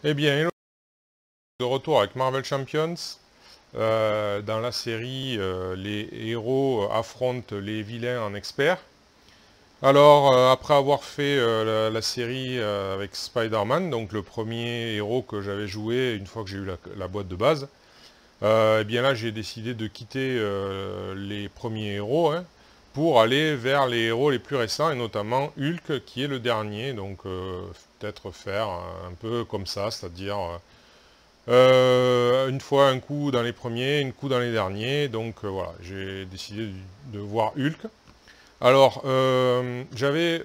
Eh bien, hello, de retour avec Marvel Champions. Dans la série, les héros affrontent les vilains en experts. Alors, après avoir fait la série avec Spider-Man, donc le premier héros que j'avais joué une fois que j'ai eu la boîte de base, eh bien là j'ai décidé de quitter les premiers héros, hein, pour aller vers les héros les plus récents, et notamment Hulk qui est le dernier, donc peut-être faire un peu comme ça, c'est-à-dire une fois un coup dans les premiers, un coup dans les derniers, donc voilà, j'ai décidé de voir Hulk. Alors, j'avais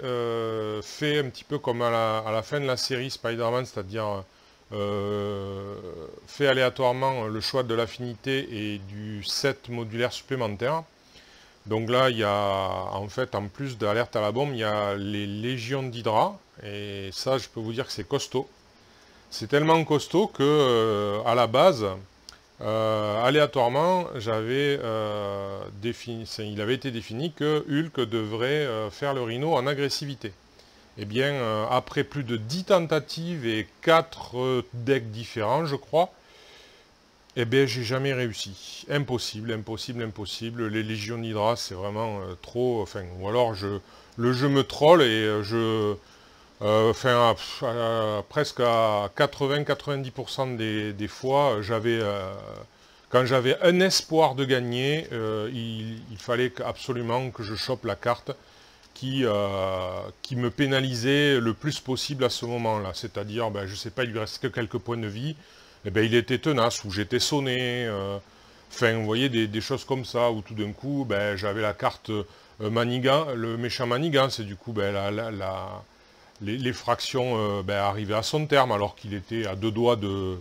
fait un petit peu comme à la fin de la série Spider-Man, c'est-à-dire fait aléatoirement le choix de l'affinité et du set modulaire supplémentaire. Donc là, il y a, en fait, en plus d'Alerte à la bombe, il y a les Légions d'Hydra, et ça, je peux vous dire que c'est costaud. C'est tellement costaud que, à la base, aléatoirement, il avait été défini que Hulk devrait faire le Rhino en agressivité. Eh bien, après plus de 10 tentatives et 4 decks différents, je crois, eh bien, j'ai jamais réussi. Impossible, impossible, impossible. Les Légions d'Hydra, c'est vraiment trop... Enfin, ou alors, le jeu me troll et presque à 80-90% des fois, quand j'avais un espoir de gagner, il fallait absolument que je chope la carte qui me pénalisait le plus possible à ce moment-là. C'est-à-dire, ben, je sais pas, il lui restait que quelques points de vie, et ben, il était tenace, ou j'étais sonné, enfin, vous voyez, des choses comme ça, où tout d'un coup, ben, j'avais la carte Manigan, le méchant Manigan, c'est du coup, ben, les fractions ben, arrivaient à son terme, alors qu'il était à deux doigts de...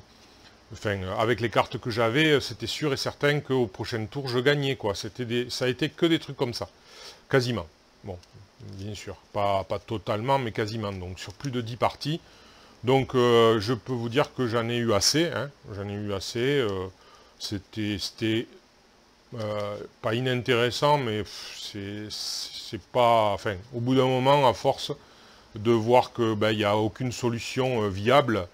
Enfin, avec les cartes que j'avais, c'était sûr et certain qu'au prochain tour, je gagnais, quoi. Ça a été que des trucs comme ça, quasiment. Bon, bien sûr, pas totalement, mais quasiment. Donc, sur plus de 10 parties. Donc, je peux vous dire que j'en ai eu assez, hein. J'en ai eu assez. C'était pas inintéressant, mais c'est pas... Enfin, au bout d'un moment, à force de voir que ben, il n'y a aucune solution viable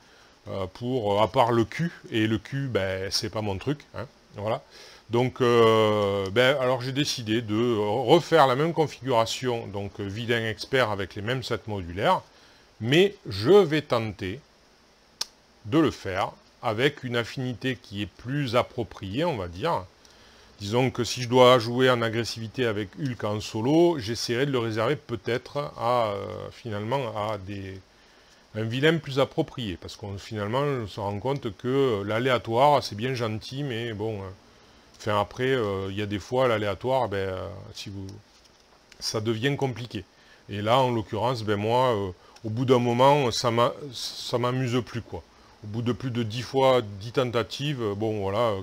pour, à part le cul, et le cul, ben, c'est pas mon truc, hein, voilà. Donc, ben, alors j'ai décidé de refaire la même configuration, donc vilain expert avec les mêmes sets modulaires, mais je vais tenter de le faire avec une affinité qui est plus appropriée, on va dire. Disons que si je dois jouer en agressivité avec Hulk en solo, j'essaierai de le réserver peut-être à, finalement, à un vilain plus approprié, parce qu'on finalement on se rend compte que l'aléatoire c'est bien gentil, mais bon, enfin après il y a des fois l'aléatoire, ben, si vous, ça devient compliqué. Et là en l'occurrence, ben moi, au bout d'un moment, ça m'amuse plus quoi. Au bout de plus de 10 fois, 10 tentatives, bon voilà,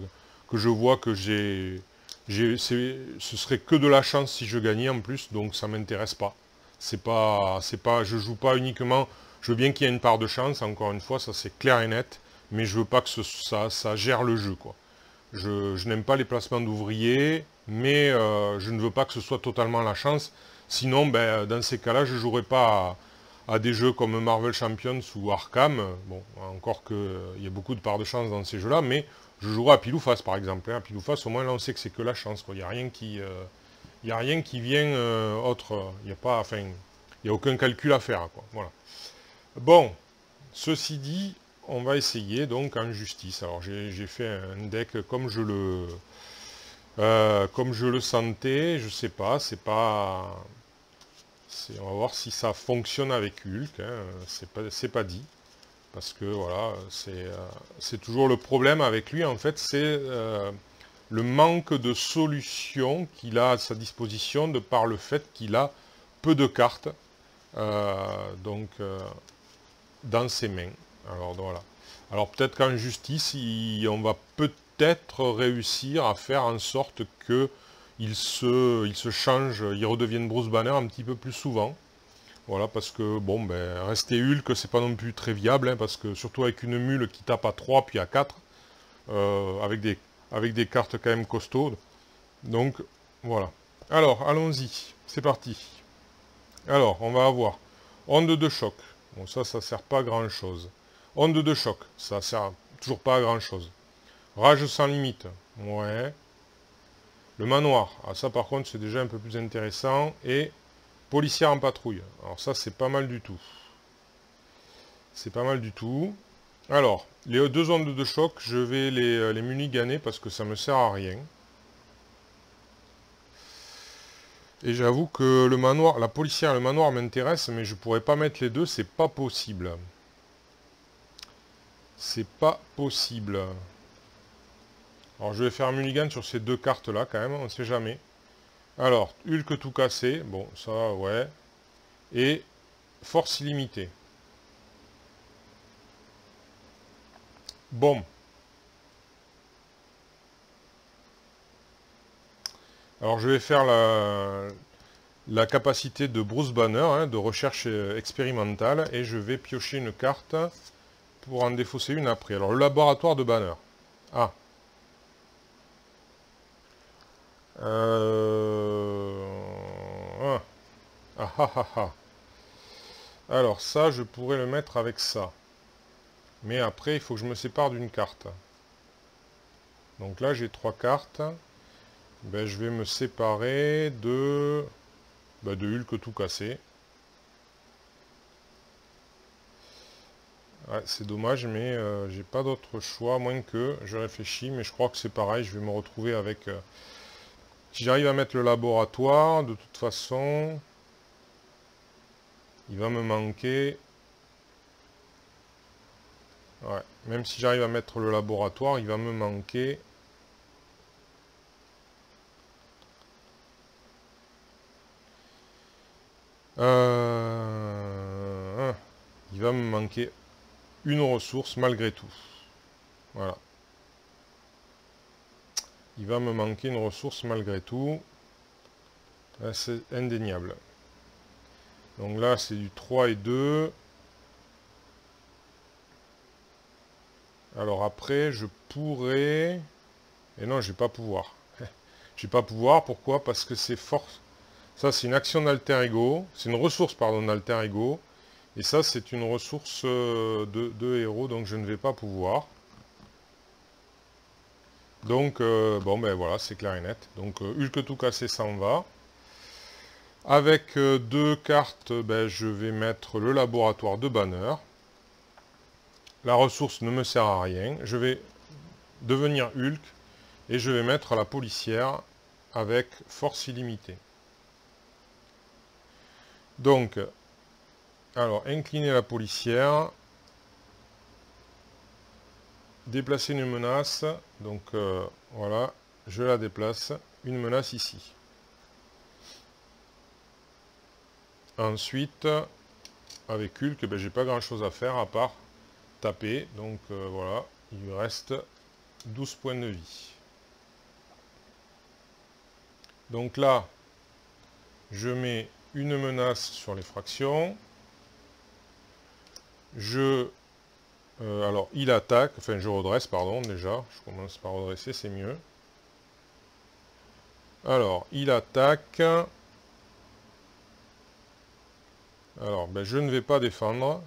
que je vois que ce serait que de la chance si je gagnais en plus, donc ça m'intéresse pas. Je joue pas uniquement, je veux bien qu'il y ait une part de chance, encore une fois, ça c'est clair et net, mais je veux pas que ça gère le jeu, quoi. Je n'aime pas les placements d'ouvriers, mais je ne veux pas que ce soit totalement la chance, sinon, ben, dans ces cas-là, je jouerai pas à des jeux comme Marvel Champions ou Arkham, bon, encore qu'il y a beaucoup de parts de chance dans ces jeux-là, mais je jouerai à pile ou face, par exemple. Hein. À pile ou face, au moins, là, on sait que c'est que la chance, quoi. Il n'y a rien il y a rien qui vient autre. Il n'y a pas, enfin, il n'y a aucun calcul à faire, quoi. Voilà. Bon, ceci dit, on va essayer donc en justice. Alors j'ai fait un deck comme je le sentais. Je sais pas, on va voir si ça fonctionne avec Hulk. Hein. C'est pas dit. Parce que voilà, c'est toujours le problème avec lui, en fait, c'est le manque de solutions qu'il a à sa disposition de par le fait qu'il a peu de cartes dans ses mains. Alors voilà. Alors peut-être qu'en justice, on va peut-être réussir à faire en sorte que il se change, il redevienne Bruce Banner un petit peu plus souvent. Voilà, parce que, bon, ben, rester Hulk, c'est pas non plus très viable, hein, parce que, surtout avec une mule qui tape à 3 puis à 4, avec des cartes quand même costaudes. Donc, voilà. Alors, allons-y, c'est parti. Alors, on va avoir onde de choc. Bon, ça sert pas à grand-chose. Onde de choc, ça sert toujours pas à grand chose. Rage sans limite, ouais. Le manoir, ah, ça par contre c'est déjà un peu plus intéressant. Et policière en patrouille, alors ça c'est pas mal du tout. C'est pas mal du tout. Alors, les deux ondes de choc, je vais les muniganer parce que ça me sert à rien. Et j'avoue que le manoir, la policière et le manoir m'intéressent, mais je pourrais pas mettre les deux, c'est pas possible. C'est pas possible. Alors je vais faire un mulligan sur ces deux cartes-là quand même, on ne sait jamais. Alors, Hulk tout cassé, bon, ça, ouais. Et force illimitée. Bon. Alors je vais faire la capacité de Bruce Banner, hein, de recherche expérimentale, et je vais piocher une carte pour en défausser une après. Alors le laboratoire de Banner. Ah. Ah. Ah ah ah ah. Alors ça, je pourrais le mettre avec ça. Mais après, il faut que je me sépare d'une carte. Donc là, j'ai 3 cartes. Ben, je vais me séparer de Hulk tout cassé. Ouais, c'est dommage, mais j'ai pas d'autre choix, à moins que je réfléchis. Mais je crois que c'est pareil, je vais me retrouver avec... si j'arrive à mettre le laboratoire, de toute façon, il va me manquer... Ouais, même si j'arrive à mettre le laboratoire, il va me manquer... il va me manquer une ressource malgré tout. Voilà. Il va me manquer une ressource malgré tout. C'est indéniable. Donc là, c'est du 3 et 2. Alors après, je pourrais... Et non, je vais pas pouvoir. Je vais pas pouvoir, pourquoi? Parce que c'est force. Ça, c'est une action d'alter ego. C'est une ressource, pardon, d'alter ego. Et ça, c'est une ressource de héros, donc je ne vais pas pouvoir. Donc, bon, ben voilà, c'est clair et net. Donc, Hulk tout cassé s'en va. Avec deux cartes, ben, je vais mettre le laboratoire de Banner. La ressource ne me sert à rien. Je vais devenir Hulk et je vais mettre la policière avec force illimitée. Donc, alors, incliner la policière. Déplacer une menace. Donc, voilà, je la déplace. Une menace ici. Ensuite, avec Hulk, ben, j'ai pas grand chose à faire à part taper. Donc, voilà, il lui reste 12 points de vie. Donc là, je mets une menace sur les fractions. Alors, il attaque, enfin je redresse, pardon, déjà. Je commence par redresser, c'est mieux. Alors, il attaque. Alors, ben, je ne vais pas défendre.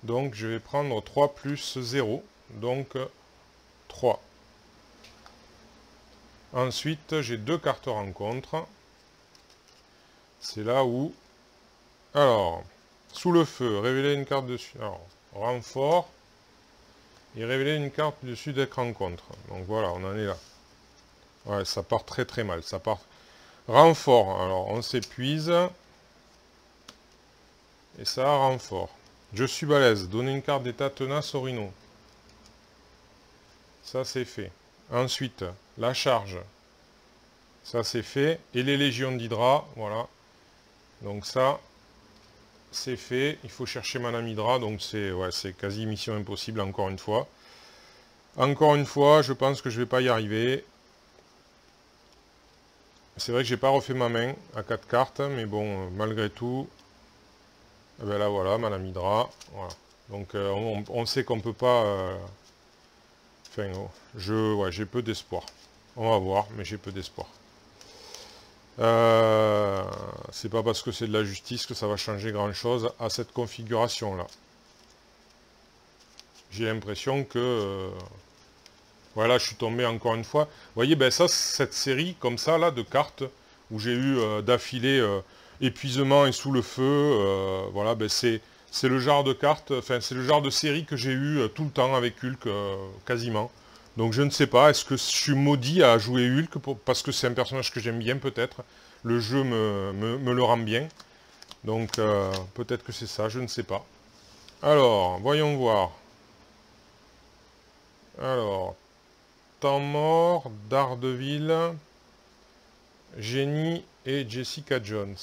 Donc, je vais prendre 3 plus 0. Donc, 3. Ensuite, j'ai deux cartes rencontre. C'est là où... Alors, sous le feu, révéler une carte dessus. Alors, renfort. Et révéler une carte dessus deck rencontre. Donc voilà, on en est là. Ouais, ça part très très mal. Ça part... Renfort. Alors, on s'épuise. Et ça, renfort. Je suis balèze. Donner une carte d'état tenace au rhino. Ça, c'est fait. Ensuite, la charge. Ça, c'est fait. Et les légions d'Hydra. Voilà. Donc ça, c'est fait. Il faut chercher Madame Hydra. Donc c'est quasi mission impossible, encore une fois. Encore une fois, je pense que je vais pas y arriver. C'est vrai que j'ai pas refait ma main à 4 cartes. Mais bon, malgré tout... Et ben là, voilà, Madame Hydra. Voilà. Donc on sait qu'on peut pas... Enfin, j'ai peu d'espoir. On va voir, mais j'ai peu d'espoir. C'est pas parce que c'est de la justice que ça va changer grand chose à cette configuration là. j'ai l'impression que... voilà, je suis tombé encore une fois. Vous voyez, ben ça, cette série comme ça, là, de cartes, où j'ai eu d'affilée épuisement et sous le feu, voilà, ben c'est le genre de cartes, enfin, c'est le genre de série que j'ai eu tout le temps avec Hulk, quasiment. Donc je ne sais pas, est-ce que je suis maudit à jouer Hulk, parce que c'est un personnage que j'aime bien peut-être. Le jeu me le rend bien. Donc peut-être que c'est ça, je ne sais pas. Alors, voyons voir. Alors, temps mort, Daredevil, Jenny et Jessica Jones.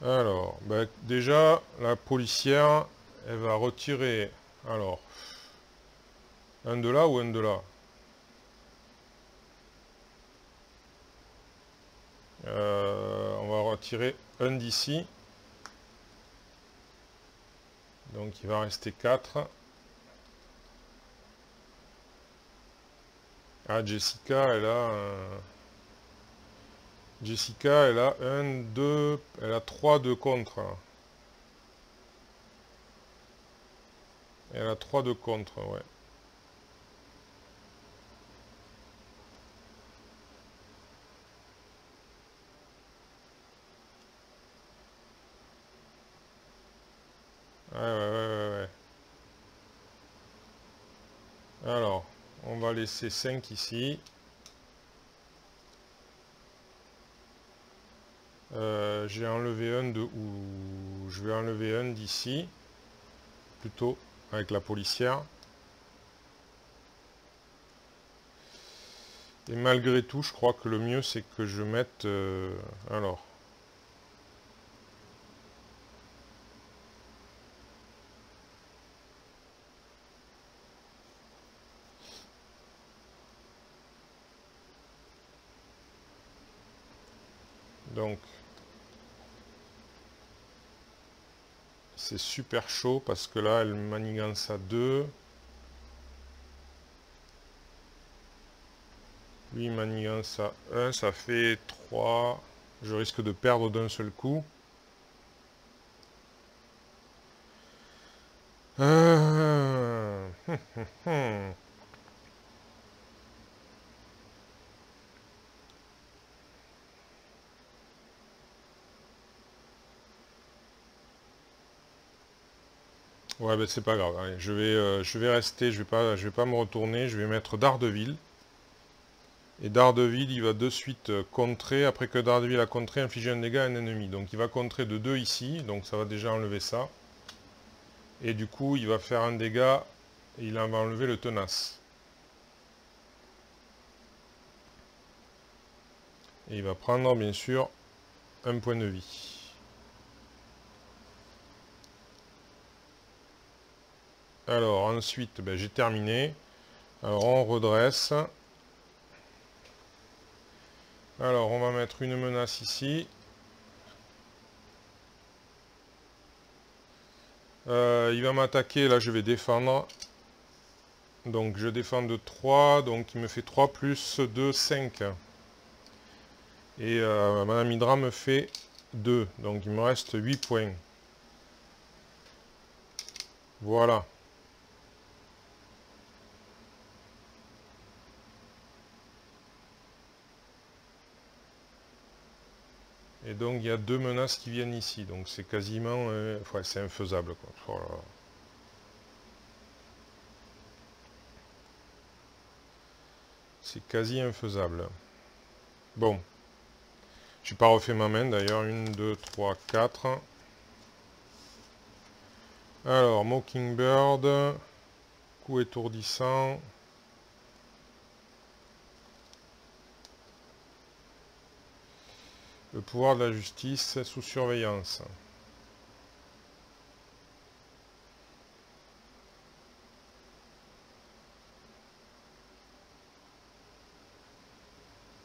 Alors, ben, déjà, la policière, elle va retirer, alors, un de là ou un de là. On va retirer un d'ici. Donc il va rester 4. Ah, Jessica, Jessica, elle a 1, 2, elle a 3 de contre. Elle a 3 de contre, ouais. Ouais, ouais, ouais, ouais. Alors, on va laisser 5 ici. J'ai enlevé un de où je vais enlever un d'ici, plutôt avec la policière. Et malgré tout, je crois que le mieux c'est que je mette alors. Donc c'est super chaud parce que là elle manigance à 2. Lui, manigance à 1, ça fait 3. Je risque de perdre d'un seul coup. Euh... Ouais, ben c'est pas grave. Allez, je vais rester, je vais pas me retourner. Je vais mettre Daredevil. Et Daredevil, il va de suite contrer. Après que Daredevil a contré, infliger un dégât à un ennemi. Donc il va contrer de 2 ici. Donc ça va déjà enlever ça. Et du coup, il va faire un dégât. Et il va enlever le tenace. Et il va prendre, bien sûr, un point de vie. Alors ensuite, ben, j'ai terminé. Alors on redresse. Alors on va mettre une menace ici. Il va m'attaquer, là je vais défendre. Donc je défends de 3, donc il me fait 3 plus 2, 5. Et Madame Hydra me fait 2, donc il me reste 8 points. Voilà. Et donc il y a 2 menaces qui viennent ici, donc c'est quasiment... ouais, c'est infaisable, quoi. Oh là là. C'est quasi infaisable. Bon. J'ai pas refait ma main d'ailleurs. 1, 2, 3, 4. Alors, Mockingbird. Coup étourdissant. Le pouvoir de la justice sous surveillance.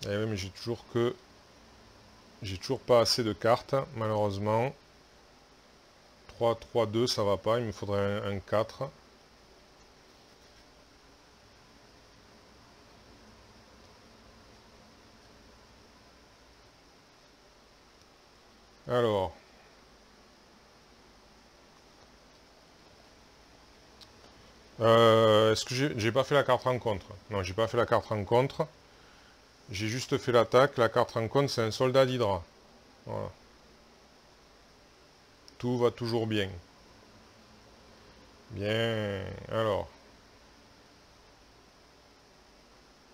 Eh oui, mais j'ai toujours pas assez de cartes, malheureusement. 3, 3, 2, ça va pas, il me faudrait un 4. Alors. Est-ce que j'ai pas fait la carte rencontre? Non, j'ai pas fait la carte rencontre. J'ai juste fait l'attaque. La carte rencontre, c'est un soldat d'Hydra. Voilà. Tout va toujours bien. Bien. Alors.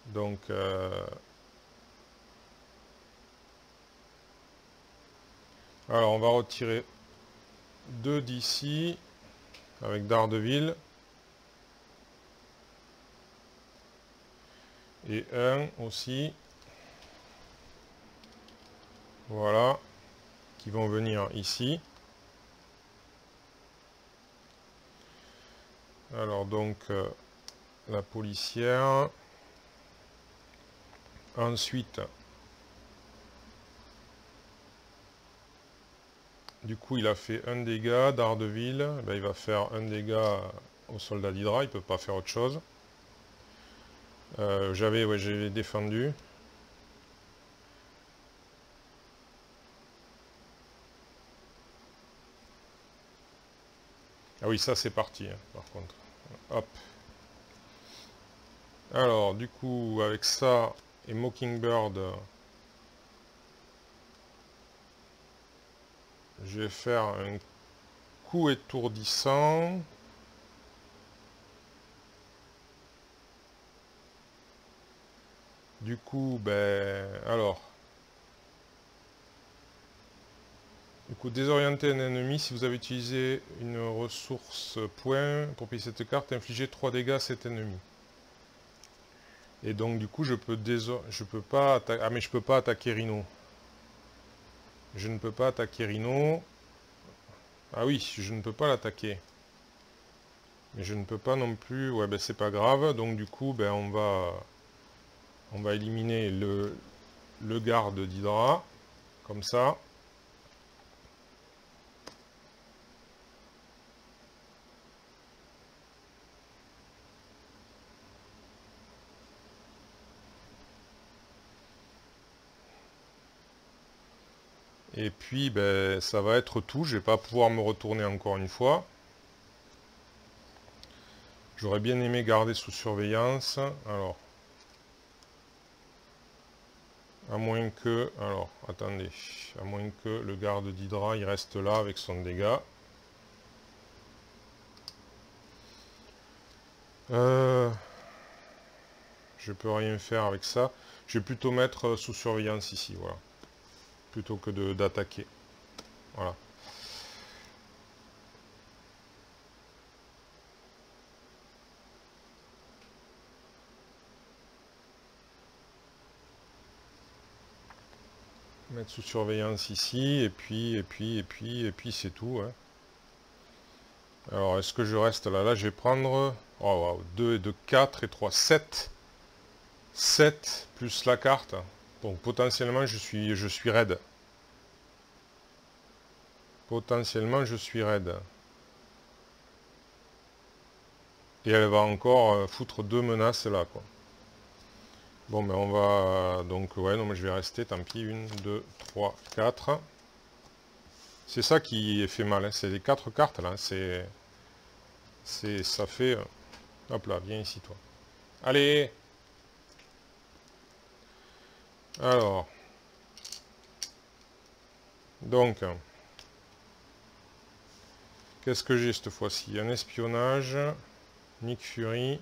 Donc. Alors, on va retirer 2 d'ici. Avec Daredevil. Et 1 aussi. Voilà. Qui vont venir ici. Alors donc la policière. Ensuite, du coup il a fait un dégât, Daredevil, ben, il va faire un dégât au soldat d'Hydra, il ne peut pas faire autre chose. J'avais défendu. Ah oui, ça c'est parti, hein, par contre. Hop. Alors, du coup, avec ça et Mockingbird, je vais faire un coup étourdissant. Du coup, ben, alors. Du coup, désorienter un ennemi, si vous avez utilisé une ressource point pour payer cette carte, infliger 3 dégâts à cet ennemi. Et donc du coup je peux pas attaquer. Ah mais je peux pas attaquer Rhino. Je ne peux pas attaquer Rhino. Ah oui, je ne peux pas l'attaquer. Mais je ne peux pas non plus. Ouais ben c'est pas grave. Donc du coup ben on va éliminer le garde d'Hydra. Comme ça. Et puis ben ça va être tout. Je vais pas pouvoir me retourner encore une fois. J'aurais bien aimé garder sous surveillance. Alors. À moins que... Alors, attendez. À moins que le garde d'Hydra, il reste là avec son dégât. Je peux rien faire avec ça. Je vais plutôt mettre sous surveillance ici, voilà. Plutôt que d'attaquer. Voilà. Mettre sous surveillance ici, et puis c'est tout. Hein. Alors, est-ce que je reste là? Là, je vais prendre... Oh, wow, 2 et 2, 4 et 3, 7. 7 plus la carte. Donc, potentiellement, je suis raide. Potentiellement, je suis raide. Et elle va encore foutre 2 menaces là, quoi. Bon, mais on va... Donc, ouais, non, mais je vais rester, tant pis. 1, 2, 3, 4. C'est ça qui fait mal, hein. C'est les 4 cartes, là. Ça fait... Hop là, viens ici, toi. Allez! Alors. Donc. Qu'est-ce que j'ai cette fois-ci? Un espionnage. Nick Fury.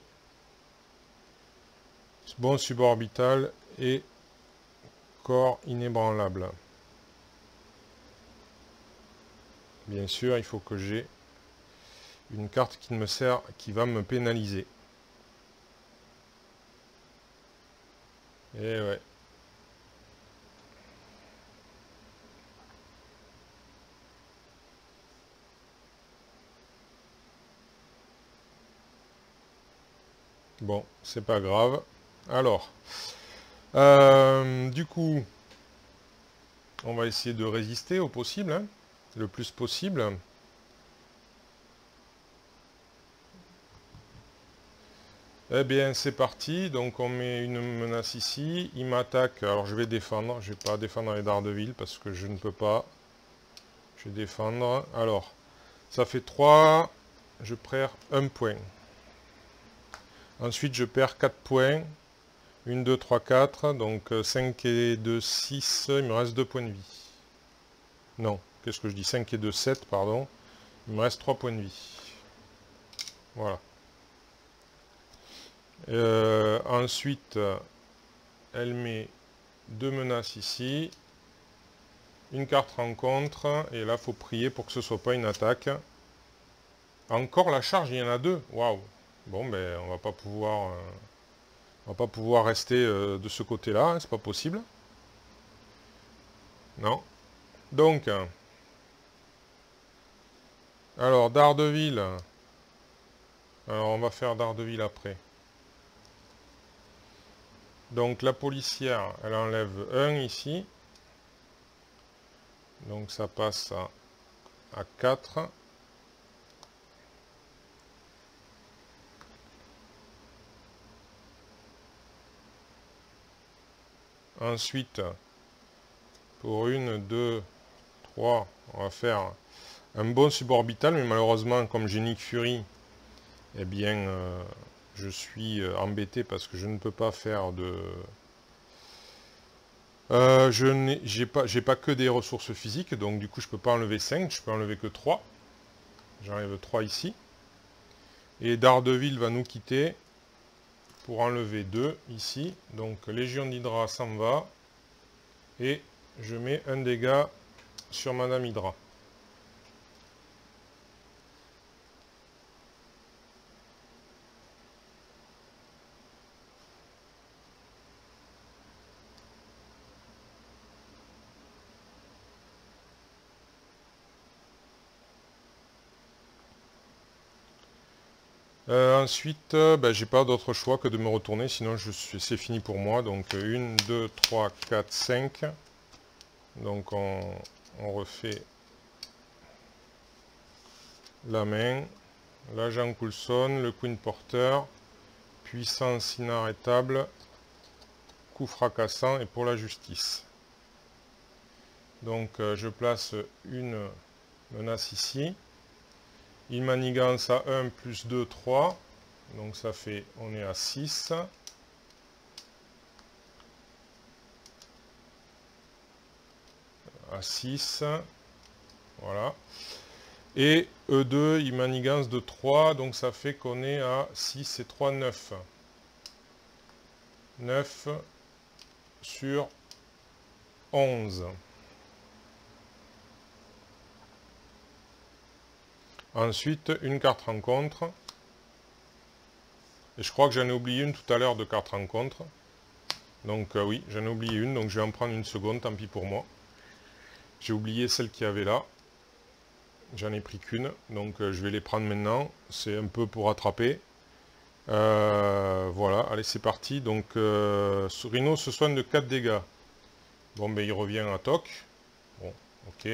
Bon suborbital. Et corps inébranlable. Bien sûr, il faut que j'ai une carte qui me sert, qui va me pénaliser. Et ouais. Bon, c'est pas grave. Alors, du coup, on va essayer de résister au possible, hein, le plus possible. Eh bien, c'est parti. Donc, on met une menace ici. Il m'attaque. Alors, je vais défendre. Je ne vais pas défendre les Daredevil parce que je ne peux pas. Je vais défendre. Alors, ça fait 3. Je perds 1 point. Ensuite, je perds 4 points. 1, 2, 3, 4. Donc 5 et 2, 6. Il me reste 2 points de vie. Non, qu'est-ce que je dis? 5 et 2, 7, pardon. Il me reste 3 points de vie. Voilà. Ensuite, elle met 2 menaces ici. Une carte rencontre. Et là, il faut prier pour que ce ne soit pas une attaque. Encore la charge, il y en a 2. Waouh. Bon, ben, on va pas pouvoir rester de ce côté-là. Hein, c'est pas possible. Non. Donc, alors, Daredevil. Alors, on va faire Daredevil après. Donc, la policière, elle enlève 1 ici. Donc, ça passe à 4. Ensuite, pour 1, 2, 3, on va faire un bon suborbital, mais malheureusement, comme j'ai Nick Fury, eh bien, je suis embêté parce que je ne peux pas faire de... j'ai pas que des ressources physiques, donc du coup, je peux pas enlever 5, je peux enlever que 3. J'enlève 3 ici. Et Daredevil va nous quitter pour enlever 2 ici. Donc, Légion d'Hydra s'en va. Et je mets un dégât sur Madame Hydra. Ensuite, j'ai pas d'autre choix que de me retourner, sinon c'est fini pour moi. Donc 1, 2, 3, 4, 5. Donc on refait la main. L'agent Coulson, le Queen Porter, puissance inarrêtable, coup fracassant et pour la justice. Donc je place une menace ici. Il manigance à 1 plus 2, 3. Donc ça fait, on est à 6. À 6. Voilà. Et E2, il manigance de 3. Donc ça fait qu'on est à 6 et 3, 9. 9 sur 11. Ensuite, une carte rencontre. Et je crois que j'en ai oublié une tout à l'heure de carte rencontre. Donc oui, j'en ai oublié une, donc je vais en prendre une seconde, tant pis pour moi. J'ai oublié celle qu'il y avait là. J'en ai pris qu'une, donc je vais les prendre maintenant. C'est un peu pour rattraper. Voilà, allez c'est parti. Donc Rhino se soigne de 4 dégâts. Bon ben il revient à toc. Bon, ok.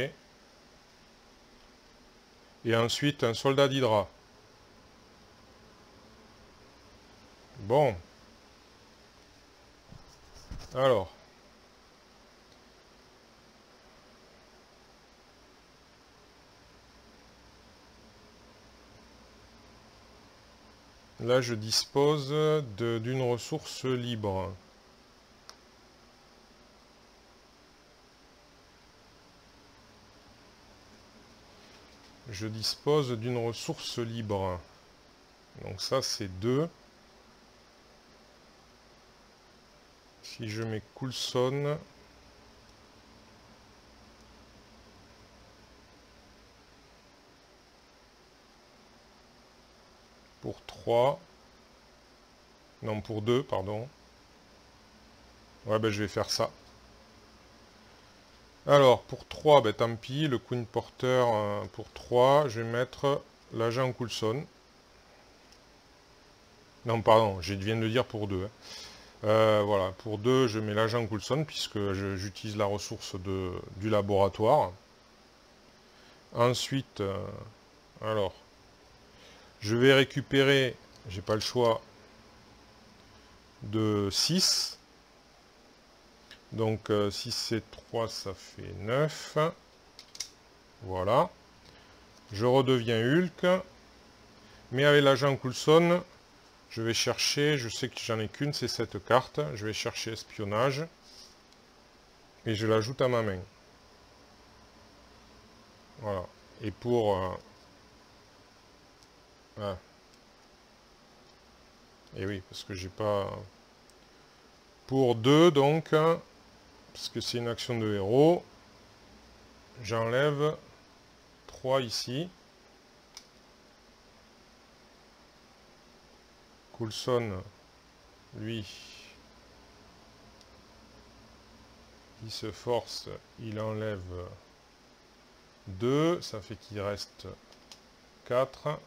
Et ensuite un soldat d'Hydra. Bon. Alors. Là je dispose d'une ressource libre. Je dispose d'une ressource libre. Donc ça c'est 2. Si je mets Coulson, pour 3, non pour 2, pardon. Ouais, ben je vais faire ça. Alors, pour 3, ben tant pis, le Queen Porter pour 3, je vais mettre l'agent Coulson. Non, pardon, je viens de dire pour 2. Voilà, pour 2, je mets l'agent Coulson, puisque j'utilise la ressource du laboratoire. Ensuite, alors, je vais récupérer, j'ai pas le choix, de 6. Donc 6 et 3, ça fait 9. Voilà. Je redeviens Hulk. Mais avec l'agent Coulson, je vais chercher, je sais que j'en ai qu'une, c'est cette carte. Je vais chercher espionnage. Et je l'ajoute à ma main. Voilà. Et pour... ah. Et oui, parce que j'ai pas... Pour 2, donc, parce que c'est une action de héros, j'enlève 3 ici. Coulson, lui, il se force, il enlève 2, ça fait qu'il reste 4.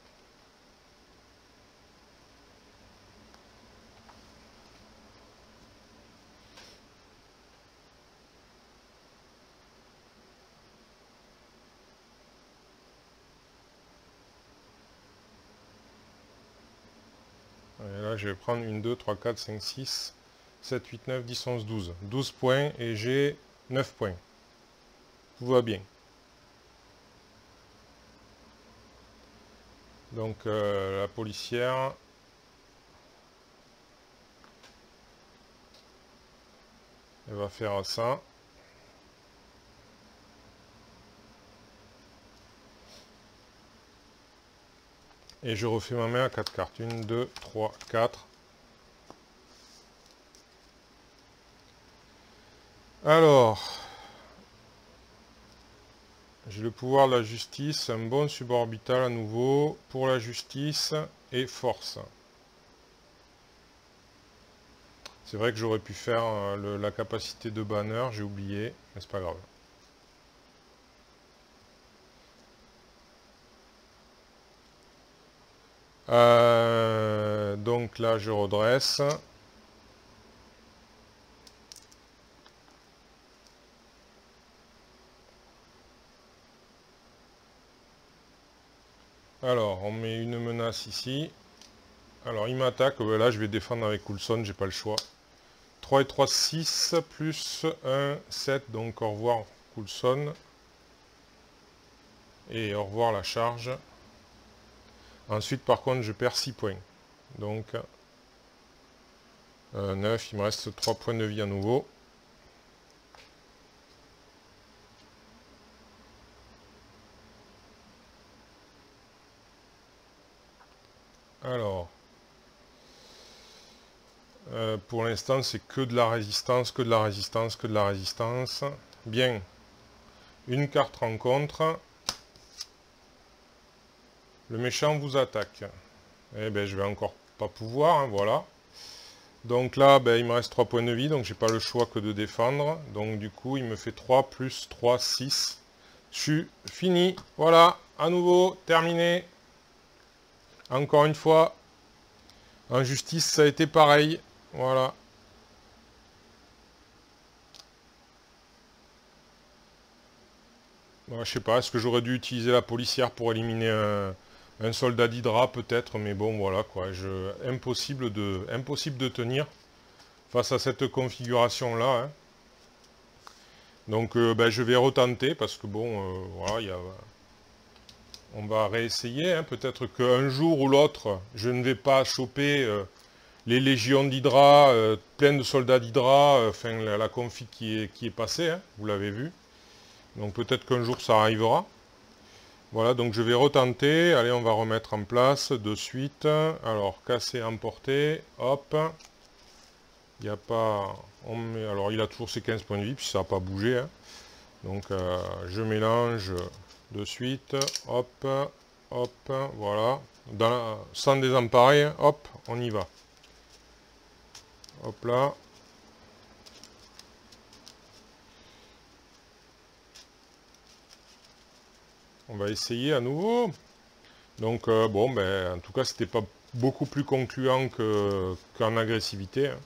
Et là, je vais prendre 1, 2, 3, 4, 5, 6, 7, 8, 9, 10, 11, 12. 12 points et j'ai 9 points. Tout va bien. Donc, la policière... elle va faire ça. Et je refais ma main à 4 cartes. 1, 2, 3, 4. Alors, j'ai le pouvoir de la justice, un bon suborbital à nouveau, pour la justice et force. C'est vrai que j'aurais pu faire la capacité de banner, j'ai oublié, mais c'est pas grave. Donc là, je redresse. Alors, on met une menace ici. Alors, il m'attaque. Là, je vais défendre avec Coulson, j'ai pas le choix. 3 et 3, 6, plus 1, 7. Donc, au revoir Coulson. Et au revoir la charge. Ensuite, par contre, je perds 6 points. Donc, 9, il me reste 3 points de vie à nouveau. Alors, pour l'instant, c'est que de la résistance, que de la résistance, que de la résistance. Bien. Une carte rencontre. Le méchant vous attaque. Eh bien, je vais encore pas pouvoir, hein, voilà. Donc là, ben, il me reste 3 points de vie, donc j'ai pas le choix que de défendre. Donc du coup, il me fait 3 plus 3, 6. Je suis fini. Voilà, à nouveau, terminé. Encore une fois, en justice, ça a été pareil. Voilà. Bon, je sais pas, est-ce que j'aurais dû utiliser la policière pour éliminer un soldat d'Hydra peut-être, mais bon, voilà quoi. Impossible de tenir face à cette configuration-là. Hein. Donc, ben, je vais retenter parce que bon, voilà, on va réessayer. Hein. Peut-être qu'un jour ou l'autre, je ne vais pas choper les légions d'Hydra, plein de soldats d'Hydra, enfin la config qui est passée, hein, vous l'avez vu. Donc peut-être qu'un jour ça arrivera. Voilà, donc je vais retenter. Allez, on va remettre en place de suite. Alors, casser, emporter. Hop. Il n'y a pas... alors, il a toujours ses 15 points de vie, puis ça n'a pas bougé. Hein. Donc, je mélange de suite. Hop. Hop. Voilà. Sans désemparer. Hop, on y va. Hop là. On va essayer à nouveau. Donc, bon, ben, en tout cas, c'était pas beaucoup plus concluant qu'en agressivité. Hein.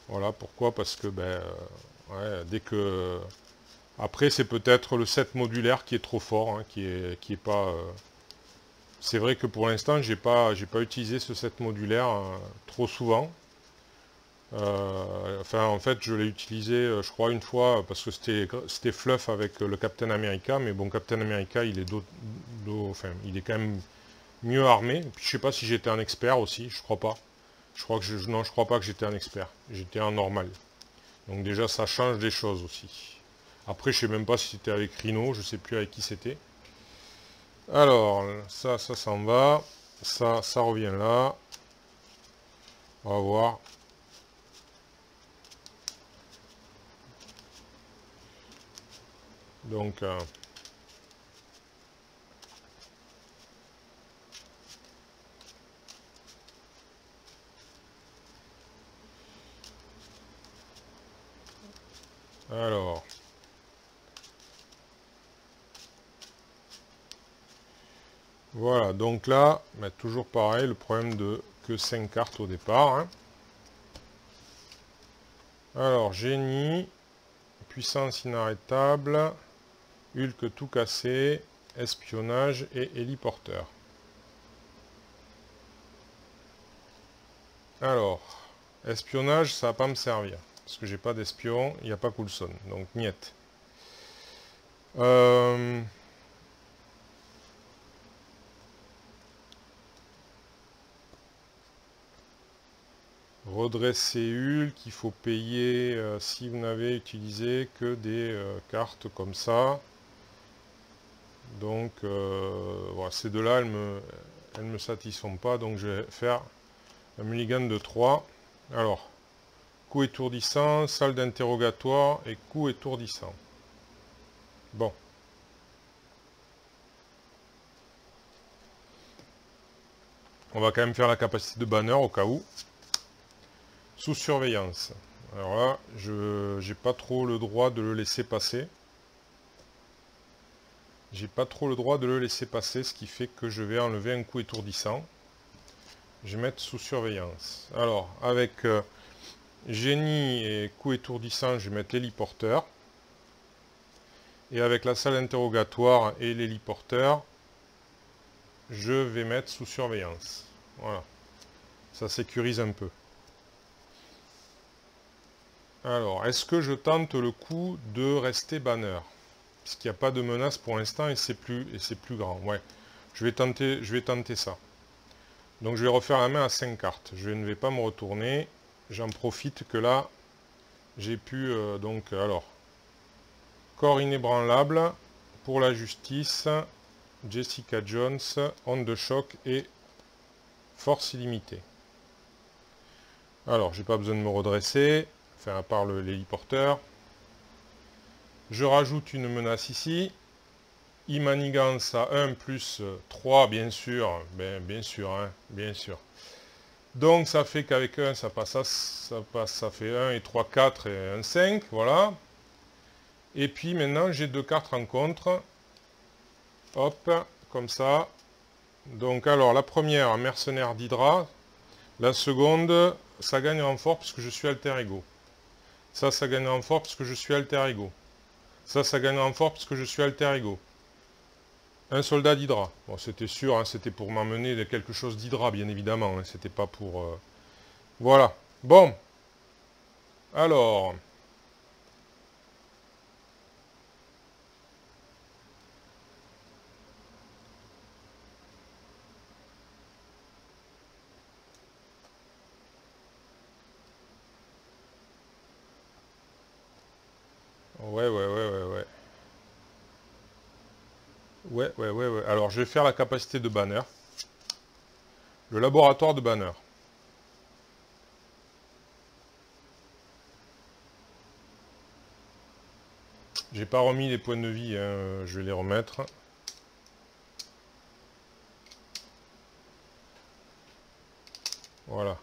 Voilà, pourquoi? Parce que, ben, ouais, dès que... Après, c'est peut-être le set modulaire qui est trop fort, hein, qui est pas... C'est vrai que pour l'instant, j'ai pas utilisé ce set modulaire trop souvent. Enfin, en fait, je l'ai utilisé, je crois, une fois, parce que c'était fluff avec le Captain America, mais bon, Captain America, il est enfin, il est quand même mieux armé. Puis, je sais pas si j'étais un expert aussi, je crois pas. Non, je crois pas que j'étais un expert. J'étais un normal. Donc déjà, ça change des choses aussi. Après, je sais même pas si c'était avec Rhino, je sais plus avec qui c'était. Alors, ça s'en va. Ça revient là. On va voir. Donc, alors, voilà. Donc là, bah, toujours pareil, le problème de que 5 cartes au départ. Hein. Alors, génie, puissance inarrêtable, Hulk tout cassé, espionnage et héliporteur. Alors, espionnage, ça va pas me servir. Parce que j'ai pas d'espion, il n'y a pas Coulson. Donc, niet. Redresser Hulk, qu'il faut payer si vous n'avez utilisé que des cartes comme ça. Donc, voilà, ces deux-là, elles me satisfont pas. Donc, je vais faire un mulligan de 3. Alors, coup étourdissant, salle d'interrogatoire et coup étourdissant. Bon. On va quand même faire la capacité de banner au cas où. Sous surveillance. Alors là, je n'ai pas trop le droit de le laisser passer. J'ai pas trop le droit de le laisser passer, ce qui fait que je vais enlever un coup étourdissant. Je vais mettre sous surveillance. Alors, avec génie et coup étourdissant, je vais mettre l'héliporteur. Et avec la salle interrogatoire et l'héliporteur, je vais mettre sous surveillance. Voilà. Ça sécurise un peu. Alors, est-ce que je tente le coup de rester banner? Parce qu'il n'y a pas de menace pour l'instant et c'est plus grand. Ouais. Je vais tenter ça. Donc je vais refaire la main à 5 cartes. Je ne vais pas me retourner. J'en profite que là, j'ai pu donc alors corps inébranlable pour la justice, Jessica Jones, onde de choc et force illimitée. Alors j'ai pas besoin de me redresser, enfin à part l'héliporteur. Je rajoute une menace ici. Immanigance à 1 plus 3, bien sûr. Bien sûr, hein, bien sûr. Donc ça fait qu'avec 1, ça fait 1 et 3, 4 et 1, 5, voilà. Et puis maintenant, j'ai 2 cartes rencontre. Hop, comme ça. Donc alors, la première, mercenaire d'Hydra. La seconde, ça gagne en renfort puisque je suis alter ego. Ça gagne en renfort puisque je suis alter ego. Ça gagne en renfort puisque je suis alter ego. Un soldat d'Hydra. Bon, c'était sûr, hein, c'était pour m'emmener quelque chose d'Hydra, bien évidemment. Hein, c'était pas pour... Voilà. Bon. Alors... Ouais. Ouais. Alors, je vais faire la capacité de banner. Le laboratoire de banner. J'ai pas remis les points de vie, hein, je vais les remettre. Voilà.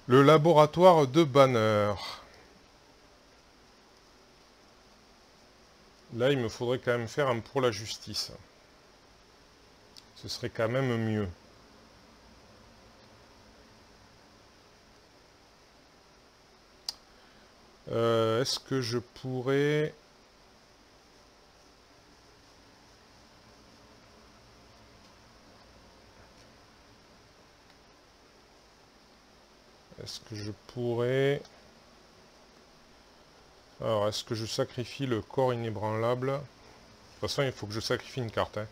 Le laboratoire de banner. Là, il me faudrait quand même faire un pour la justice. Ce serait quand même mieux. Est-ce que je pourrais... est-ce que je pourrais... Alors, est-ce que je sacrifie le corps inébranlable? De toute façon, il faut que je sacrifie une carte. Hein.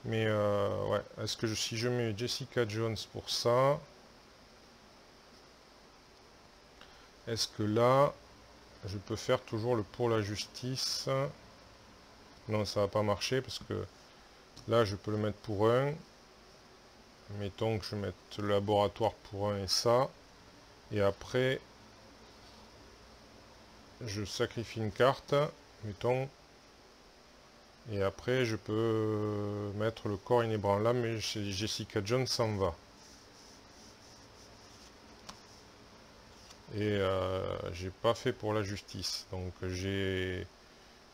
Mais, ouais. Est-ce que si je mets Jessica Jones pour ça... Est-ce que là, je peux faire toujours le pour la justice? Non, ça va pas marcher parce que là, je peux le mettre pour 1. Mettons que je mette le laboratoire pour 1 et ça. Et après, je sacrifie une carte, mettons. Et après, je peux mettre le corps inébranlable, mais chez Jessica Jones, ça en va. Et j'ai pas fait pour la justice. Donc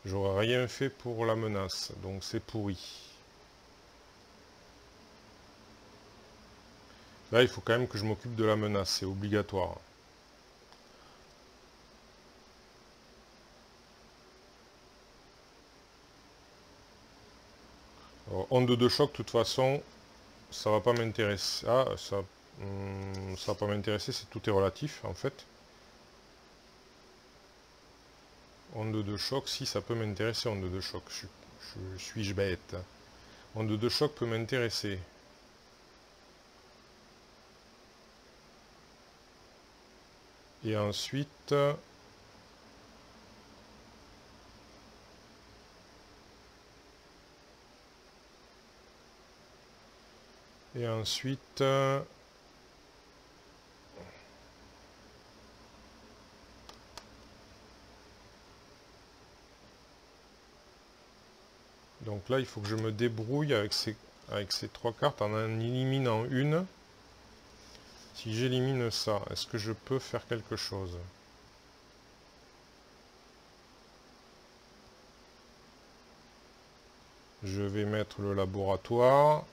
j'aurais rien fait pour la menace. Donc c'est pourri. Là, il faut quand même que je m'occupe de la menace. C'est obligatoire. Alors, onde de choc, de toute façon, ça va pas m'intéresser. Ah, ça va pas m'intéresser, tout est relatif en fait. Onde de choc, si ça peut m'intéresser, onde de choc. Suis-je bête? Onde de choc peut m'intéresser. Et ensuite... Et ensuite... Donc là, il faut que je me débrouille avec ces 3 cartes en éliminant une. Si j'élimine ça, est-ce que je peux faire quelque chose? Je vais mettre le laboratoire.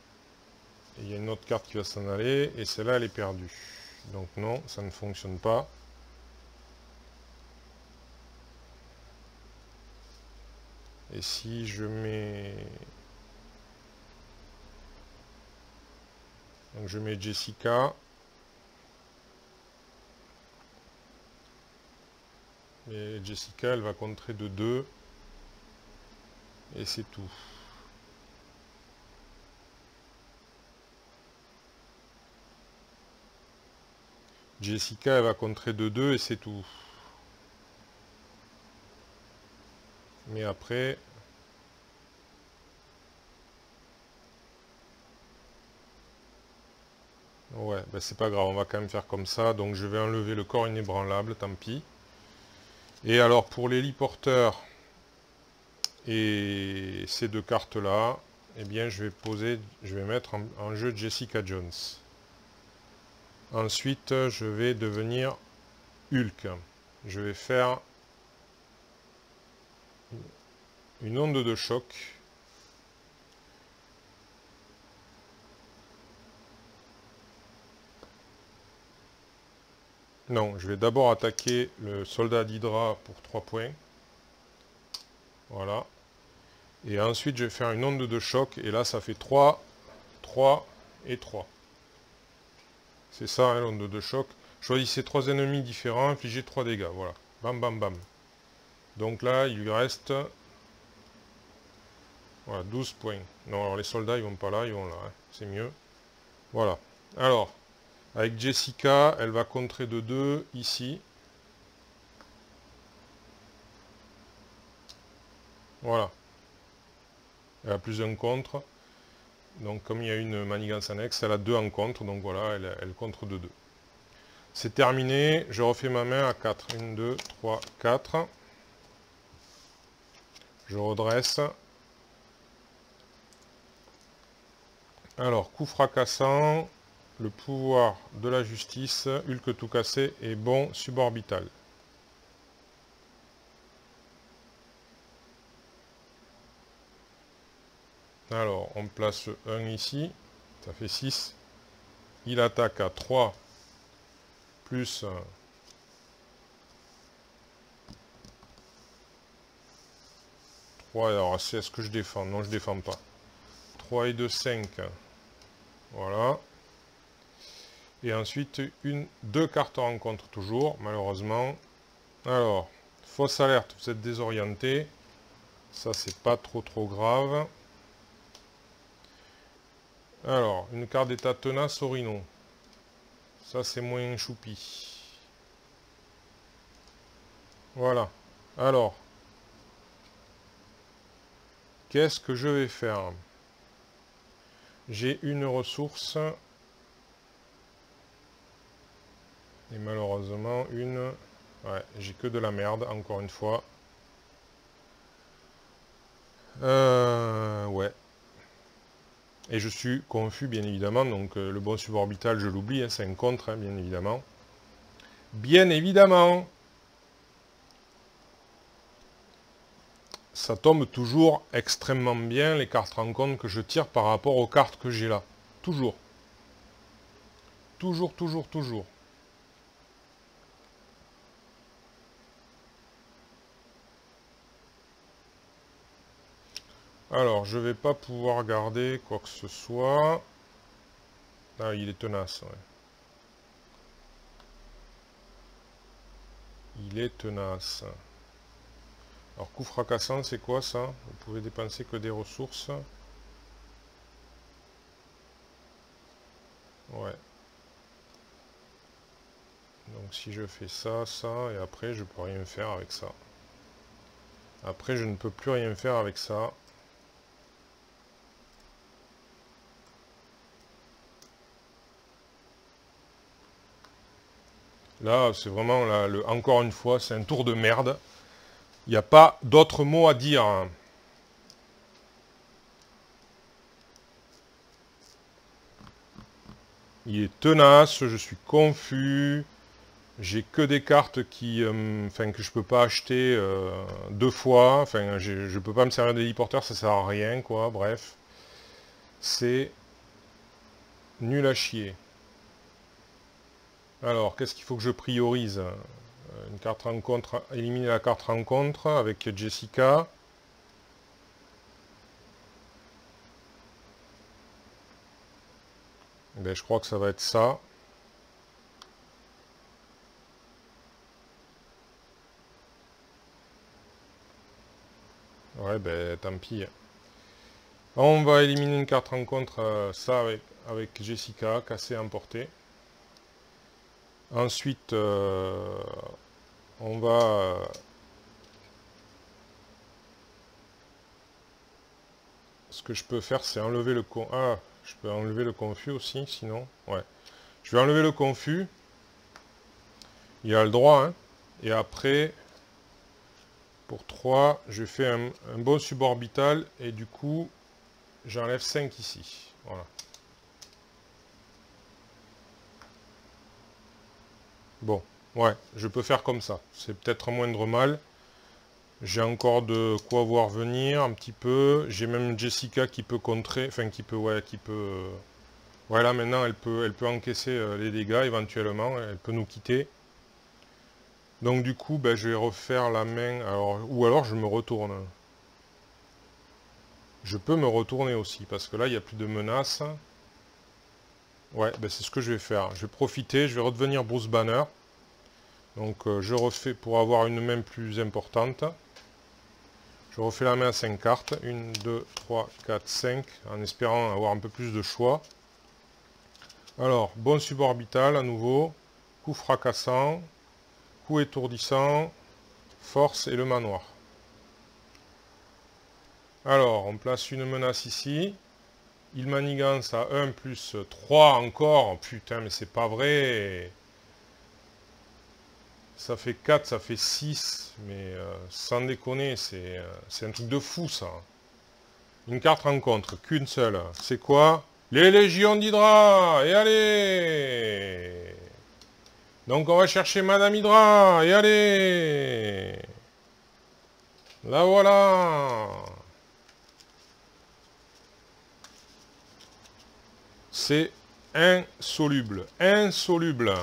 Il y a une autre carte qui va s'en aller. Et celle-là, elle est perdue. Donc non, ça ne fonctionne pas. Et si je mets... Donc je mets Jessica. Et Jessica, elle va contrer de 2. Et c'est tout. Jessica, elle va contrer de 2 et c'est tout. Mais après... Ouais, ben c'est pas grave, on va quand même faire comme ça. Donc je vais enlever le corps inébranlable, tant pis. Et alors pour l'héliporteur et ces 2 cartes-là, eh bien je vais mettre en jeu Jessica Jones. Ensuite, je vais devenir Hulk. Je vais faire une onde de choc. Non, je vais d'abord attaquer le soldat d'Hydra pour 3 points. Voilà. Et ensuite, je vais faire une onde de choc. Et là, ça fait 3, 3 et 3. C'est ça, hein, l'onde de choc. Choisissez 3 ennemis différents, infligez 3 dégâts. Voilà. Bam, bam, bam. Donc là, il lui reste... Voilà, 12 points. Non, alors les soldats, ils vont pas là, ils vont là. Hein. C'est mieux. Voilà. Alors, avec Jessica, elle va contrer de 2 ici. Voilà. Elle a plus d'un contre. Donc comme il y a une manigance annexe, elle a 2 en contre. Donc voilà, elle contre de 2. C'est terminé. Je refais ma main à 4. 1, 2, 3, 4. Je redresse. Alors, coup fracassant. Le pouvoir de la justice. Hulk tout cassé et bon suborbital. Alors, on place 1 ici. Ça fait 6. Il attaque à 3 plus 3. Alors, est-ce que je défends? Non, je défends pas. 3 et 2, 5. Voilà. Et ensuite, deux cartes rencontre toujours, malheureusement. Alors, fausse alerte, vous êtes désorienté. Ça, c'est pas trop grave. Alors, une carte d'état tenace, Orino. Ça, c'est moins choupi. Voilà. Alors, qu'est-ce que je vais faire? J'ai une ressource. Et malheureusement, une... Ouais, j'ai que de la merde, encore une fois. Ouais. Et je suis confus, bien évidemment. Donc, le bon suborbital, je l'oublie. Hein, c'est un contre, hein, bien évidemment. Bien évidemment. Ça tombe toujours extrêmement bien, les cartes rencontres que je tire par rapport aux cartes que j'ai là. Toujours. Toujours, toujours, toujours. Alors, je vais pas pouvoir garder quoi que ce soit. Ah, il est tenace, ouais. Il est tenace. Alors, coup fracassant, c'est quoi ça? Vous pouvez dépenser que des ressources. Ouais. Donc, si je fais ça, ça, et après, je peux rien faire avec ça. Après, je ne peux plus rien faire avec ça. Là, c'est vraiment, là, encore une fois, c'est un tour de merde. Il n'y a pas d'autre mot à dire. Il est tenace, je suis confus. J'ai que des cartes qui, enfin, que je peux pas acheter deux fois. Enfin, je peux pas me servir de téléporteur, ça sert à rien, quoi. Bref, c'est nul à chier. Alors, qu'est-ce qu'il faut que je priorise? Une carte rencontre, éliminer la carte rencontre avec Jessica. Ben, je crois que ça va être ça. Ouais, ben tant pis. On va éliminer une carte rencontre, ça avec Jessica, cassé, emporté. Ensuite, on va... ce que je peux faire, c'est enlever le... Ah, je peux enlever le confus aussi, sinon. Ouais. Je vais enlever le confus. Il a le droit, hein. Et après, pour 3, je fais un bon suborbital. Et du coup, j'enlève 5 ici. Voilà. Bon, ouais, je peux faire comme ça. C'est peut-être moindre mal. J'ai encore de quoi voir venir un petit peu. J'ai même Jessica qui peut contrer. Enfin, qui peut, ouais, qui peut... Voilà, maintenant, elle peut encaisser les dégâts éventuellement. Elle peut nous quitter. Donc du coup, ben, je vais refaire la main. Alors, ou alors je me retourne. Je peux me retourner aussi, parce que là, il n'y a plus de menaces. Ouais, ben, c'est ce que je vais faire. Je vais profiter, je vais redevenir Bruce Banner. Donc je refais pour avoir une main plus importante. Je refais la main à 5 cartes. 1, 2, 3, 4, 5. En espérant avoir un peu plus de choix. Alors, bon suborbital à nouveau. Coup fracassant. Coup étourdissant. Force et le manoir. Alors, on place une menace ici. Il manigance à 1 plus 3 encore. Putain, mais c'est pas vrai. Ça fait 4, ça fait 6. Mais sans déconner, c'est un truc de fou, ça. Une carte rencontre, qu'une seule. C'est quoi? Les Légions d'Hydra. Et allez! Donc, on va chercher Madame Hydra. Et allez! La voilà! C'est insoluble. Insoluble.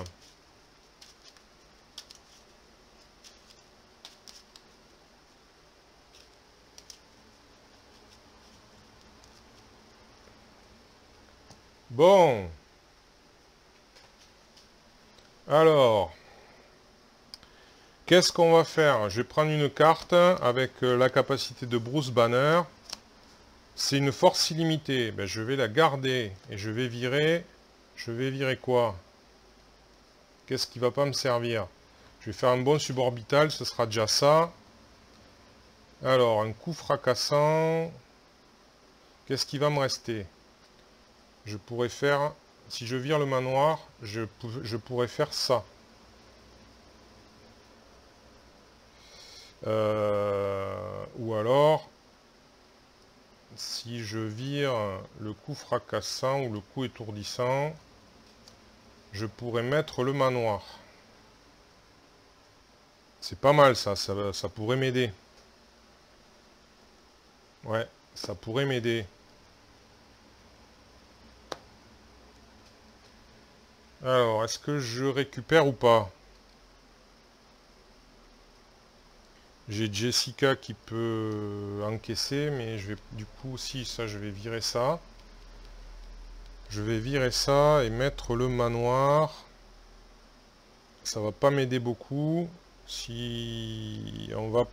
Bon. Alors, qu'est-ce qu'on va faire? Je vais prendre une carte avec la capacité de Bruce Banner. C'est une force illimitée. Ben, je vais la garder et je vais virer. Je vais virer quoi? Qu'est-ce qui va pas me servir? Je vais faire un bon suborbital, ce sera déjà ça. Alors, un coup fracassant. Qu'est-ce qui va me rester? Je pourrais faire, si je vire le manoir, je pourrais faire ça. Ou alors, si je vire le coup fracassant ou le coup étourdissant, je pourrais mettre le manoir. C'est pas mal ça, ça pourrait m'aider. Ouais, ça pourrait m'aider. Alors, est-ce que je récupère ou pas? J'ai Jessica qui peut encaisser, mais je vais du coup aussi, ça je vais virer ça. Je vais virer ça et mettre le manoir. Ça va pas m'aider beaucoup. Si on va...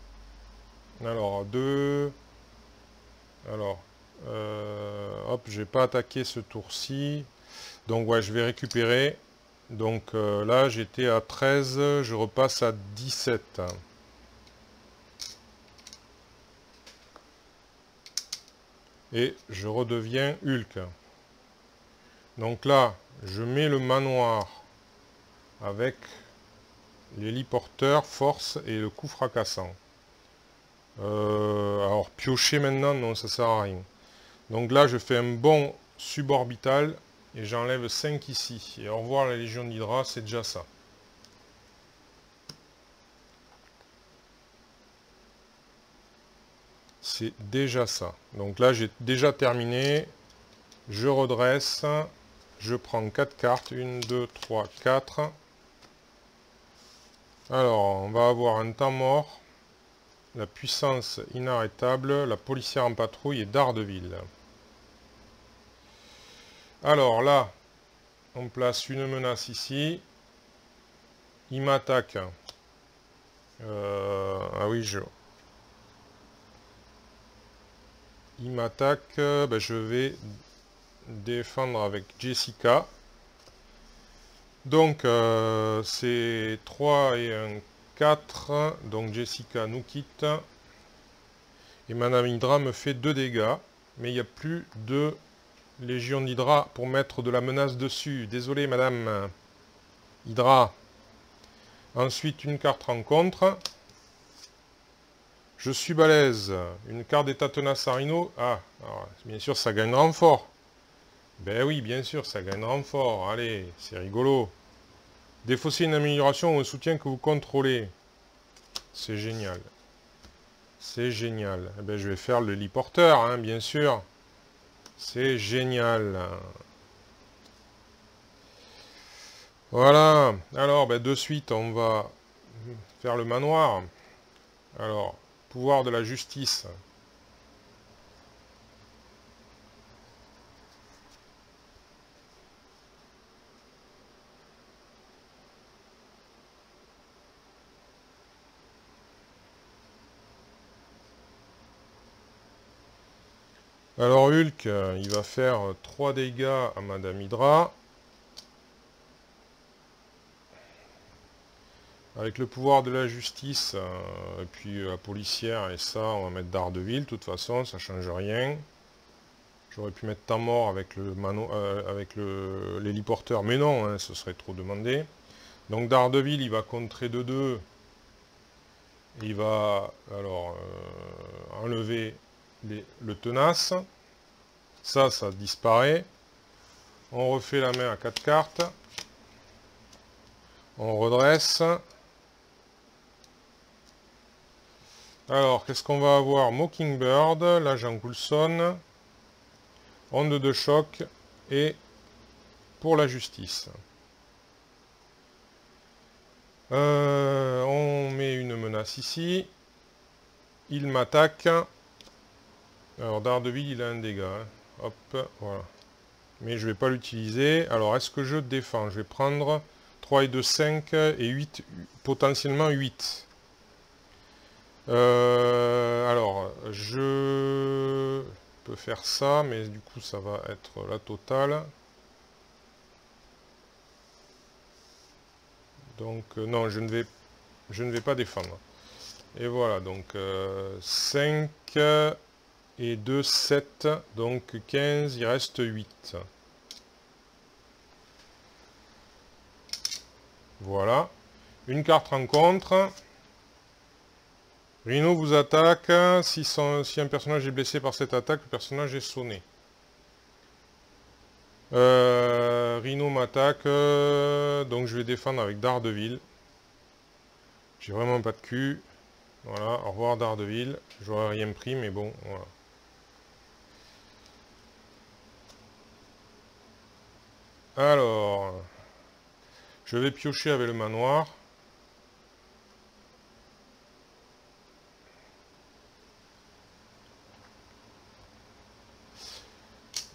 Alors, deux... Alors, hop, je vais pas attaquer ce tour-ci. Donc ouais, je vais récupérer. Donc là, j'étais à 13, je repasse à 17. Et je redeviens Hulk. Donc là, je mets le manoir avec l'héliporteur, force et le coup fracassant. Alors piocher maintenant, non, ça sert à rien. Donc là, je fais un bon suborbital et j'enlève 5 ici. Et au revoir la Légion d'Hydra, c'est déjà ça. C'est déjà ça. Donc là, j'ai déjà terminé. Je redresse. Je prends 4 cartes. 1, 2, 3, 4. Alors, on va avoir un temps mort. La puissance inarrêtable. La policière en patrouille et Daredevil. Alors là, on place une menace ici. Il m'attaque. Ah oui, il m'attaque. Ben, je vais défendre avec Jessica. Donc, c'est 3 et un 4. Donc, Jessica nous quitte. Et Madame Hydra me fait 2 dégâts. Mais il n'y a plus de Légion d'Hydra pour mettre de la menace dessus. Désolé, Madame Hydra. Ensuite, une carte rencontre. Je suis balèze. Une carte d'état tenace à Rhino. Ah, alors, bien sûr, ça gagne renfort. Ben oui, bien sûr, ça gagne renfort. Allez, c'est rigolo. Défausser une amélioration ou un soutien que vous contrôlez. C'est génial. C'est génial. Eh ben, je vais faire le l'héliporteur, hein, bien sûr. C'est génial. Voilà. Alors, ben, de suite, on va faire le manoir. Alors, pouvoir de la justice. Alors Hulk, il va faire 3 dégâts à Madame Hydra. Avec le pouvoir de la justice, et puis la policière, et ça, on va mettre Daredevil, de toute façon, ça change rien. J'aurais pu mettre temps mort avec l'héliporteur, mais non, hein, ce serait trop demandé. Donc Daredevil, il va contrer de 2. Il va alors enlever le tenace. Ça disparaît. On refait la main à 4 cartes. On redresse. Alors, qu'est-ce qu'on va avoir? Mockingbird, l'agent Coulson, onde de choc et pour la justice. On met une menace ici. Il m'attaque. Alors, Daredevil, il a un dégât. Hein. Hop, voilà. Mais je ne vais pas l'utiliser. Alors, est-ce que je défends? Je vais prendre 3 et 2, 5 et 8, potentiellement 8. Alors, je peux faire ça, mais du coup, ça va être la totale. Donc, non, je ne vais pas défendre. Et voilà, donc 5 et 2, 7, donc 15, il reste 8. Voilà. Une carte rencontre. Rhino vous attaque. Si un personnage est blessé par cette attaque, le personnage est sonné. Rhino m'attaque. Donc je vais défendre avec Daredevil. J'ai vraiment pas de cul. Voilà, au revoir Daredevil. J'aurais rien pris, mais bon, voilà. Alors, je vais piocher avec le manoir.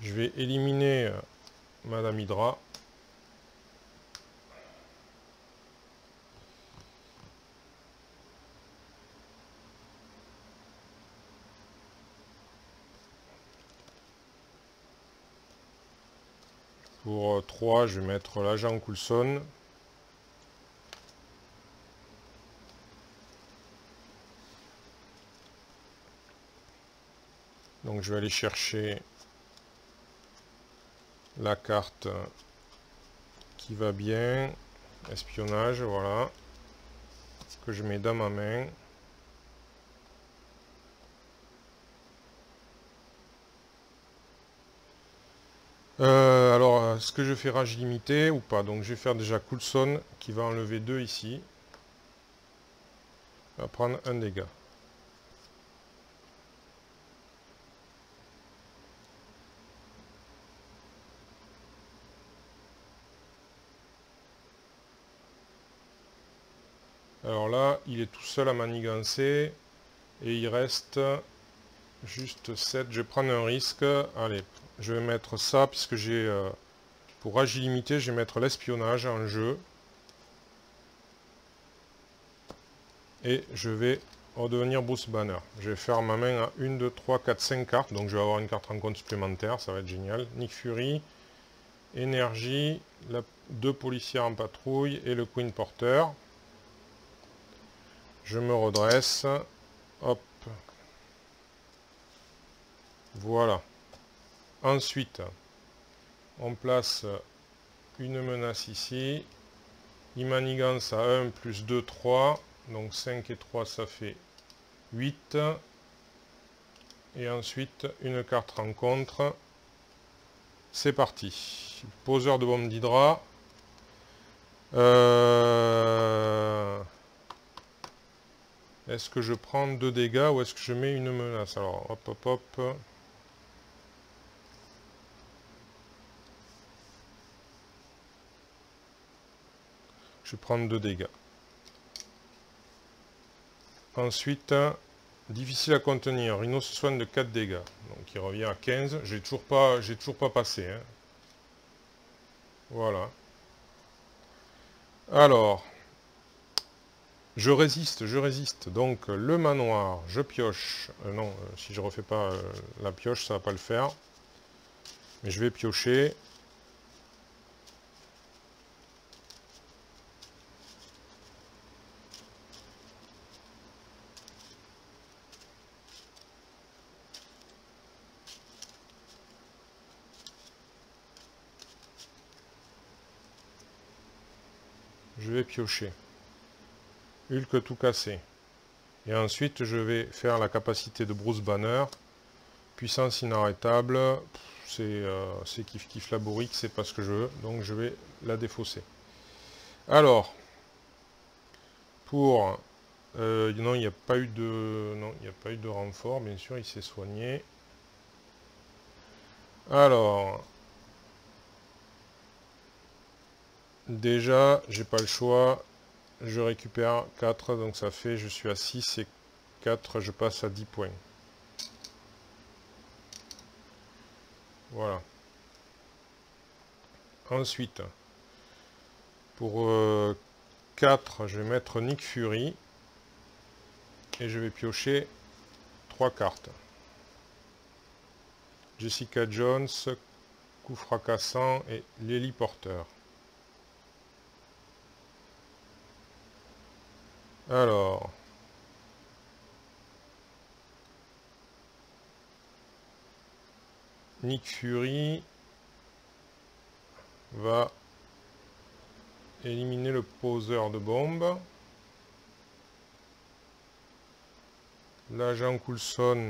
Je vais éliminer Madame Hydra. Pour 3, je vais mettre l'agent Coulson. Donc je vais aller chercher la carte qui va bien. Espionnage, voilà. Que je mets dans ma main. Alors, est-ce que je fais rage limitée ou pas? Donc je vais faire déjà Coulson qui va enlever 2 ici. Il va prendre un dégât. Alors là, il est tout seul à manigancer. Et il reste juste 7. Je vais prendre un risque. Allez, je vais mettre ça puisque j'ai... pour rage illimité, je vais mettre l'espionnage en jeu. Et je vais redevenir Bruce Banner. Je vais faire ma main à 1, 2, 3, 4, 5 cartes. Donc je vais avoir une carte en compte supplémentaire. Ça va être génial. Nick Fury. Énergie. 2 policiers en patrouille. Et le Queen Porter. Je me redresse. Hop. Voilà. Ensuite, on place une menace ici. Il manigance à 1 plus 2, 3. Donc 5 et 3, ça fait 8. Et ensuite, une carte rencontre. C'est parti. Poseur de bombe d'Hydra. Est-ce que je prends 2 dégâts ou est-ce que je mets une menace? Alors, hop, hop, hop. Je prends 2 dégâts. Ensuite, difficile à contenir. Rhino se soigne de 4 dégâts. Donc il revient à 15. J'ai toujours pas passé. Hein. Voilà. Alors, je résiste. Donc le manoir, je pioche. Non, si je refais pas la pioche, ça va pas le faire. Mais je vais piocher. Je vais piocher. Hulk tout cassé. Et ensuite, je vais faire la capacité de Bruce Banner. Puissance inarrêtable. C'est kiff la bourrique, c'est pas ce que je veux. Donc je vais la défausser. Alors, pour... non, il n'y a pas eu de... Non, il n'y a pas eu de renfort, bien sûr, il s'est soigné. Alors... Déjà, j'ai pas le choix. Je récupère 4, donc ça fait, je suis à 6 et 4, je passe à 10 points. Voilà. Ensuite, Pour 4, je vais mettre Nick Fury. Et je vais piocher 3 cartes. Jessica Jones, coup fracassant et l'héliporteur. Alors, Nick Fury va éliminer le poseur de bombe. L'agent Coulson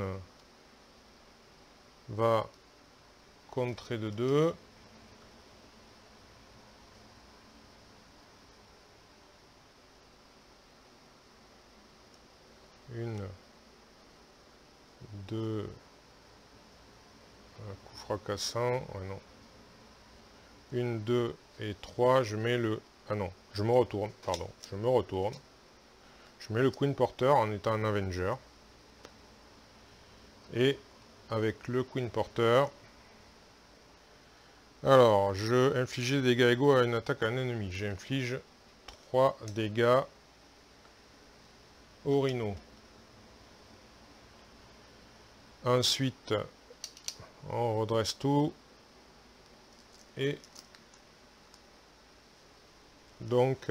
va contrer de 2. Une, 2, un coup fracassant, ouais, non. 1, 2 et 3, je mets le... Ah non, je me retourne, pardon, je me retourne. Je mets le Queen Porter en étant un Avenger. Et avec le Queen Porter, alors, je inflige des dégâts égaux à une attaque à un ennemi. J'inflige 3 dégâts au Rhino. Ensuite, on redresse tout. Et donc,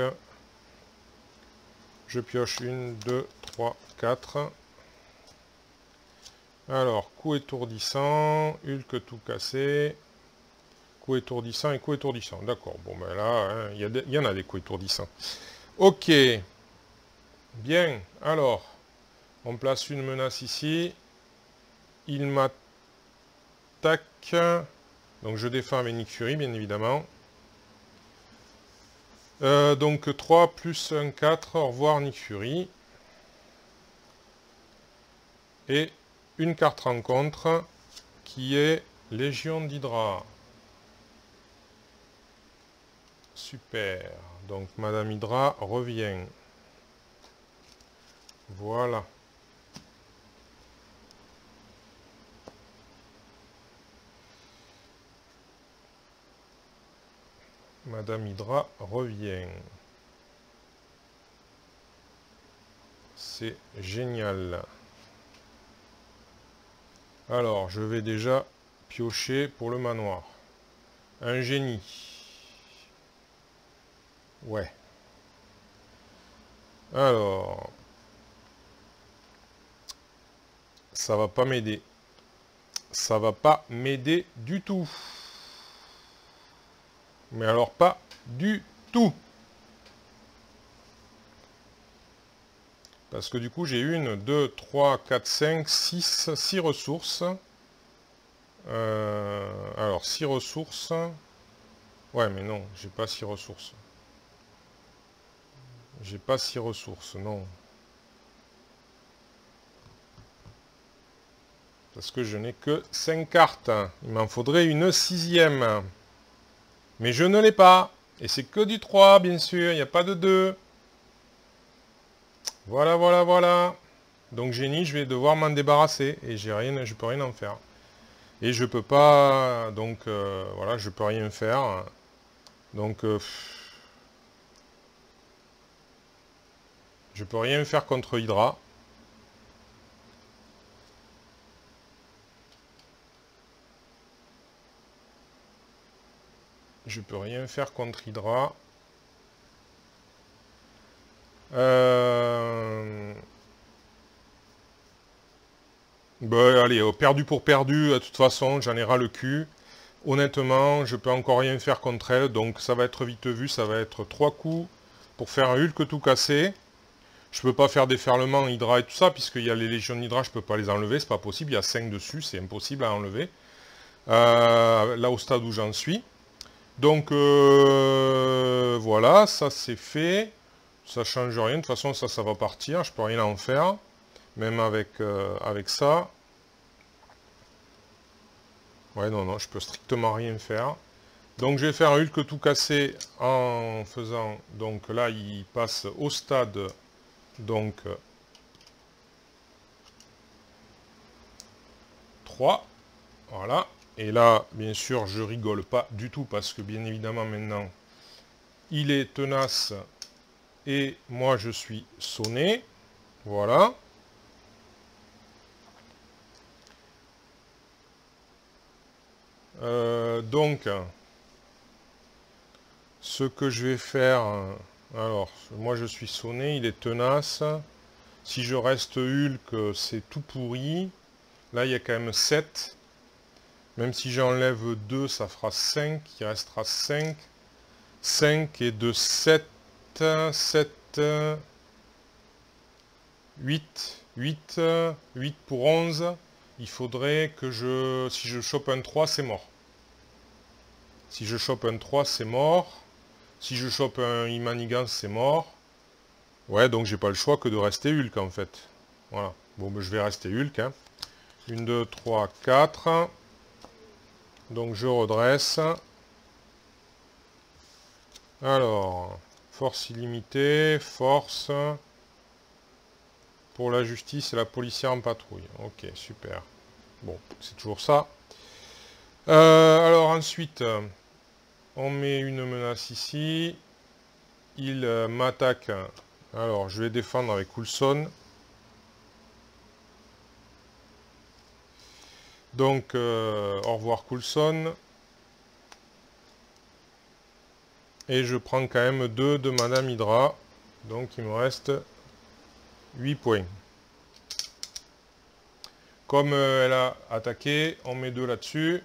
je pioche 1, 2, 3, 4. Alors, coup étourdissant, Hulk tout cassé. Coup étourdissant et coup étourdissant. D'accord, bon ben là, hein, il y en a des coups étourdissants. Ok. Bien, alors, on place une menace ici. Il m'attaque. Donc je défends avec Nick Fury, bien évidemment. Donc 3 plus 1, 4. Au revoir Nick Fury. Et une carte rencontre qui est Légion d'Hydra. Super. Donc Madame Hydra revient. Voilà. Madame Hydra revient. C'est génial. Alors, je vais déjà piocher pour le manoir. Un génie. Ouais. Alors, ça va pas m'aider. Ça va pas m'aider du tout. Mais alors pas du tout. Parce que du coup j'ai 1, 2, 3, 4, 5, 6 ressources. Alors 6 ressources. Ouais mais non, j'ai pas 6 ressources. J'ai pas 6 ressources, non. Parce que je n'ai que 5 cartes. Il m'en faudrait une 6e. Mais je ne l'ai pas. Et c'est que du 3, bien sûr. Il n'y a pas de 2. Voilà, voilà, voilà. Donc génie, je vais devoir m'en débarrasser. Et je peux rien en faire. Et je peux pas... Donc, voilà, je peux rien faire. Donc, je peux rien faire contre Hydra. Je peux rien faire contre Hydra. Ben, allez, perdu pour perdu, de toute façon, j'en ai ras le cul. Honnêtement, je peux encore rien faire contre elle, donc ça va être vite vu, ça va être 3 coups pour faire un Hulk tout cassé. Je peux pas faire déferlement Hydra et tout ça, puisqu'il y a les légions d'Hydra, je peux pas les enlever, c'est pas possible, il y a 5 dessus, c'est impossible à enlever. Là au stade où j'en suis. Donc voilà, ça c'est fait. Ça change rien, de toute façon ça va partir, je peux rien en faire. Même avec ça. Ouais non, non, je peux strictement rien faire. Donc je vais faire un Hulk tout cassé en faisant... Donc là il passe au stade. Donc 3. Voilà. Et là, bien sûr, je rigole pas du tout parce que bien évidemment maintenant, il est tenace et moi je suis sonné. Voilà. Donc, ce que je vais faire, alors, moi je suis sonné, il est tenace. Si je reste Hulk, c'est tout pourri. Là, il y a quand même 7. Même si j'enlève 2, ça fera 5. Il restera 5. 5 et de 7, 7, 8, 8, 8 pour 11. Il faudrait que si je chope un 3, c'est mort. Si je chope un 3, c'est mort. Si je chope un Imanigance, c'est mort. Ouais, donc j'ai pas le choix que de rester Hulk en fait. Voilà. Bon, ben, je vais rester Hulk. Hein. 1, 2, 3, 4. Donc je redresse. Alors, force illimitée, force pour la justice et la policière en patrouille. Ok, super. Bon, c'est toujours ça. Alors ensuite, on met une menace ici. Il m'attaque. Alors, je vais défendre avec Coulson. Donc, au revoir Coulson. Et je prends quand même 2 de Madame Hydra. Donc, il me reste 8 points. Comme elle a attaqué, on met 2 là-dessus.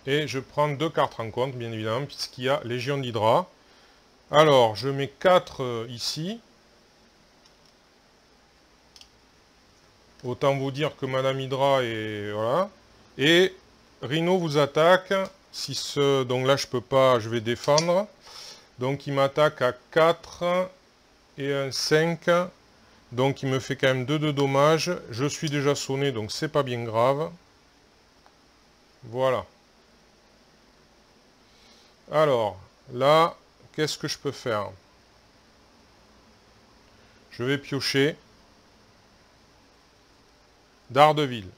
Et je prends 2 cartes en compte, bien évidemment, puisqu'il y a Légion d'Hydra. Alors, je mets 4 ici. Autant vous dire que Madame Hydra est... Voilà. Et Rhino vous attaque. Donc là, je peux pas, je vais défendre. Donc, il m'attaque à 4 et un 5. Donc, il me fait quand même 2 de dommages. Je suis déjà sonné, donc c'est pas bien grave. Voilà. Alors, là, qu'est-ce que je peux faire? Je vais piocher. Daredevil.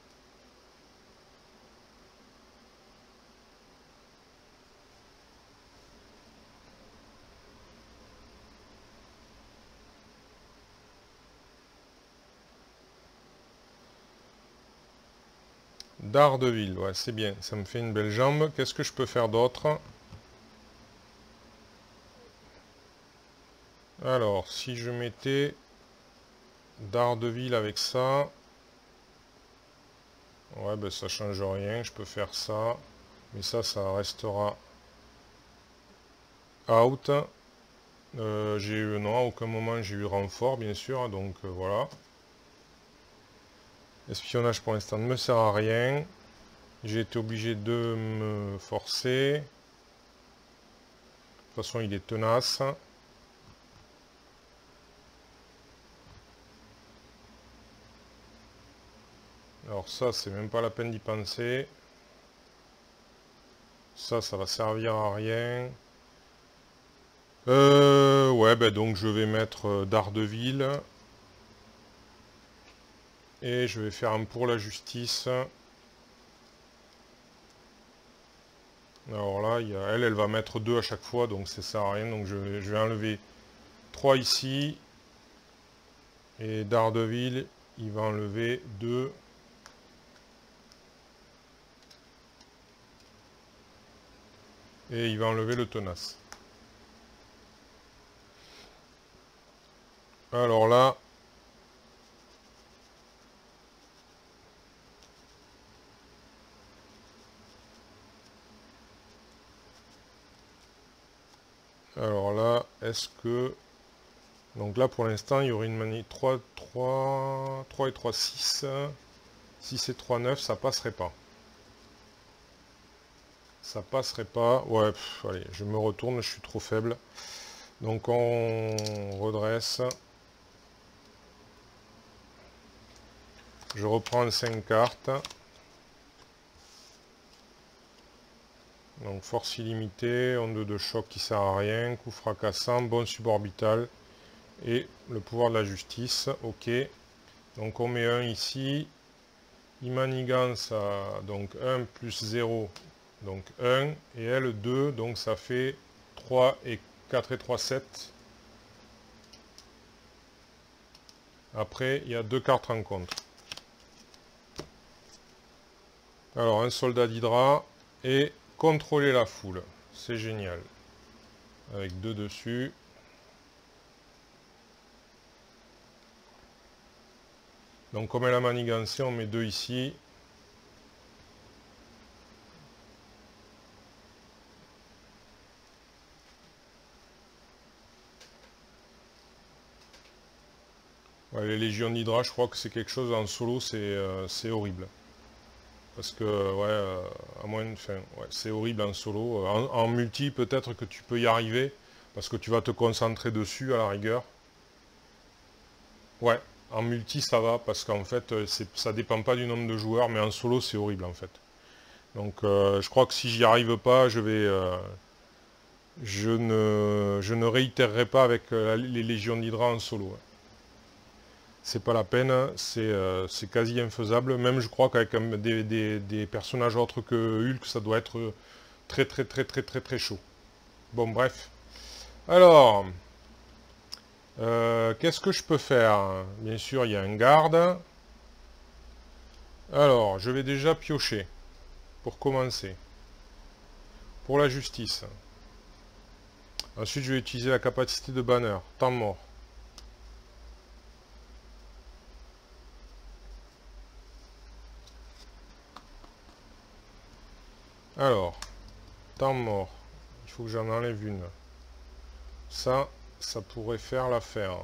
Daredevil, ouais, c'est bien. Ça me fait une belle jambe. Qu'est-ce que je peux faire d'autre? Alors, si je mettais Daredevil avec ça... Ouais, ben ça change rien. Je peux faire ça. Mais ça restera out. J'ai eu... Non, à aucun moment j'ai eu renfort, bien sûr. Donc, voilà. Espionnage, pour l'instant, ne me sert à rien. J'ai été obligé de me forcer. De toute façon, il est tenace. Alors ça, c'est même pas la peine d'y penser. Ça va servir à rien. Ouais, ben donc je vais mettre Daredevil. Et je vais faire un pour la justice. Alors là, elle va mettre 2 à chaque fois, donc ça sert à rien. Donc je vais enlever 3 ici. Et Daredevil, il va enlever 2. Et il va enlever le tenace. Alors là... Alors là, est-ce que... Donc là, pour l'instant, il y aurait une manie 3 et 3, 6. 6 et 3, 9, ça passerait pas. Ça passerait pas. Ouais, allez, je me retourne, je suis trop faible. Donc on redresse. Je reprends 5 cartes. Donc force illimitée, onde de choc qui sert à rien, coup fracassant, bon suborbital et le pouvoir de la justice. Ok. Donc on met un ici. il manigance à donc 1 plus 0, donc 1, et elle 2, donc ça fait 3 et 4 et 3, 7. Après, il y a 2 cartes rencontres. Alors, un soldat d'Hydra et contrôler la foule. C'est génial. Avec 2 dessus. Donc, comme elle a manigancé, on met 2 ici. Ouais, les légions d'Hydra, je crois que c'est quelque chose en solo, c'est horrible. Parce que, ouais, à moins, enfin, ouais, c'est horrible en solo. En multi, peut-être que tu peux y arriver, parce que tu vas te concentrer dessus, à la rigueur. Ouais, en multi, ça va, parce qu'en fait, ça dépend pas du nombre de joueurs, mais en solo, c'est horrible, en fait. Donc, je crois que si j'y arrive pas, je ne réitérerai pas avec les légions d'Hydra en solo. Ouais. C'est pas la peine, c'est quasi infaisable. Même je crois qu'avec des personnages autres que Hulk, ça doit être très très très très très très chaud. Bon bref. Alors, qu'est-ce que je peux faire? Bien sûr, il y a un garde. Alors, je vais déjà piocher, pour commencer. Pour la justice. Ensuite, je vais utiliser la capacité de banner. Temps mort. Alors, temps mort. Il faut que j'en enlève une. Ça pourrait faire l'affaire.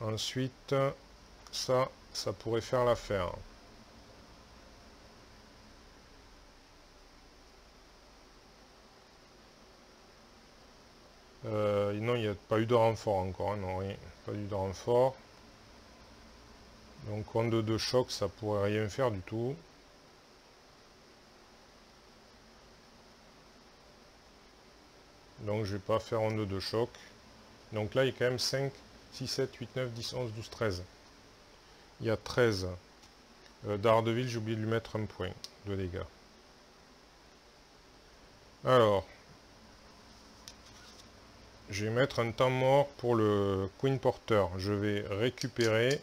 Ensuite, ça pourrait faire l'affaire. Non, il n'y a pas eu de renfort encore, hein, non, rien. Pas eu de renfort. Donc onde de choc, ça pourrait rien faire du tout. Donc je vais pas faire onde de choc. Donc là, il y a quand même 5, 6, 7, 8, 9, 10, 11, 12, 13. Il y a 13. Daredevil, j'ai oublié de lui mettre un point de dégâts. Alors, je vais mettre un temps mort pour le Queen Porter. Je vais récupérer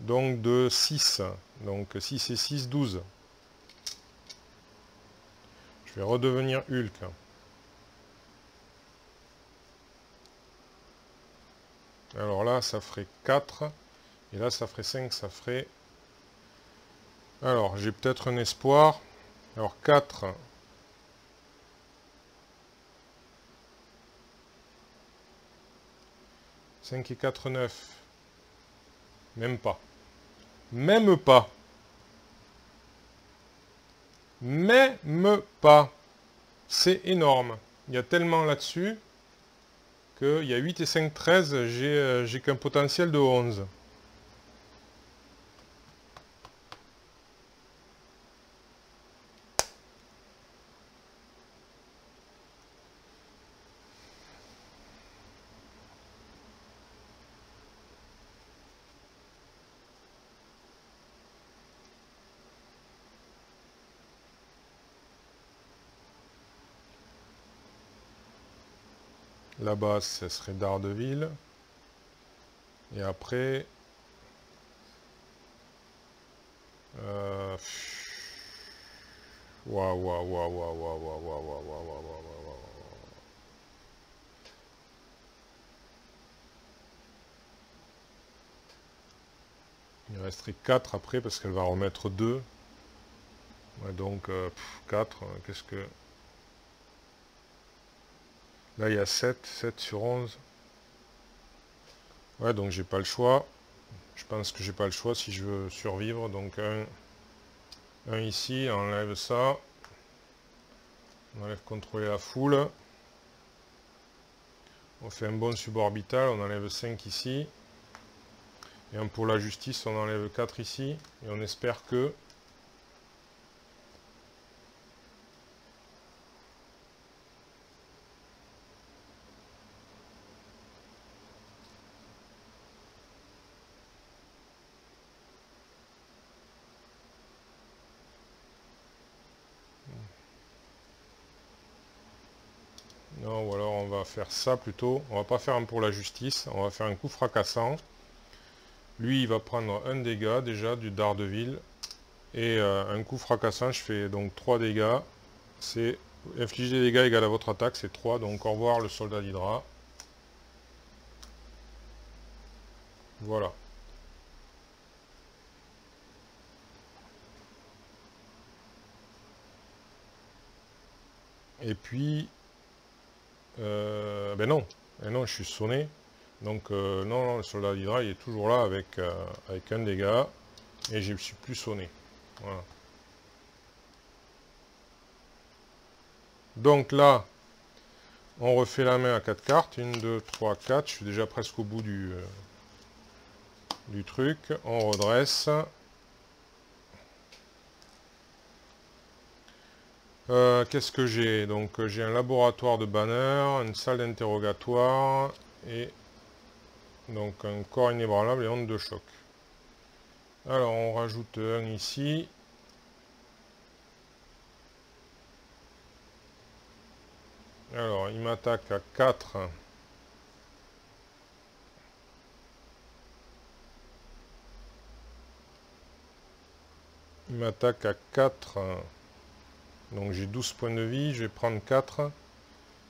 donc de 6. Donc 6 et 6, 12. Je vais redevenir Hulk. Alors là, ça ferait 4. Et là, ça ferait 5, ça ferait... Alors, j'ai peut-être un espoir. Alors, 4. « 5 et 4, 9. Même pas. Même pas. Même pas. C'est énorme. Il y a tellement là-dessus qu'il y a 8 et 5, 13. J'ai qu'un potentiel de 11. La base, ce serait Daredevil. Et après... Waouh, waouh, waouh, waouh, waouh, waouh, waouh, waouh, waouh, waouh, waouh. Il resterait 4 après parce qu'elle va remettre 2. Ouais, donc 4, qu'est-ce que... Là il y a 7, 7 sur 11. Ouais, donc j'ai pas le choix. Je pense que j'ai pas le choix si je veux survivre. Donc un ici, on enlève ça. On enlève contrôler la foule. On fait un bon suborbital, on enlève 5 ici. Et pour la justice, on enlève 4 ici. Et on espère que... Non, ou alors on va faire ça plutôt. On va pas faire un pour la justice, on va faire un coup fracassant. Lui, il va prendre un dégât déjà du Daredevil. Et un coup fracassant, je fais donc 3 dégâts. C'est infliger des dégâts égal à votre attaque, c'est 3. Donc au revoir le soldat d'Hydra. Voilà. Et puis, ben non, et non, je suis sonné. Donc non, non, le soldat d'Hydra, il est toujours là avec un dégât. Et je ne suis plus sonné. Voilà. Donc là, on refait la main à 4 cartes. 1, 2, 3, 4. Je suis déjà presque au bout du truc. On redresse. Qu'est-ce que j'ai? Donc j'ai un laboratoire de banner, une salle d'interrogatoire et donc un corps inébranlable et onde de choc. Alors on rajoute un ici. Alors il m'attaque à 4. Il m'attaque à 4. Donc j'ai 12 points de vie. Je vais prendre 4.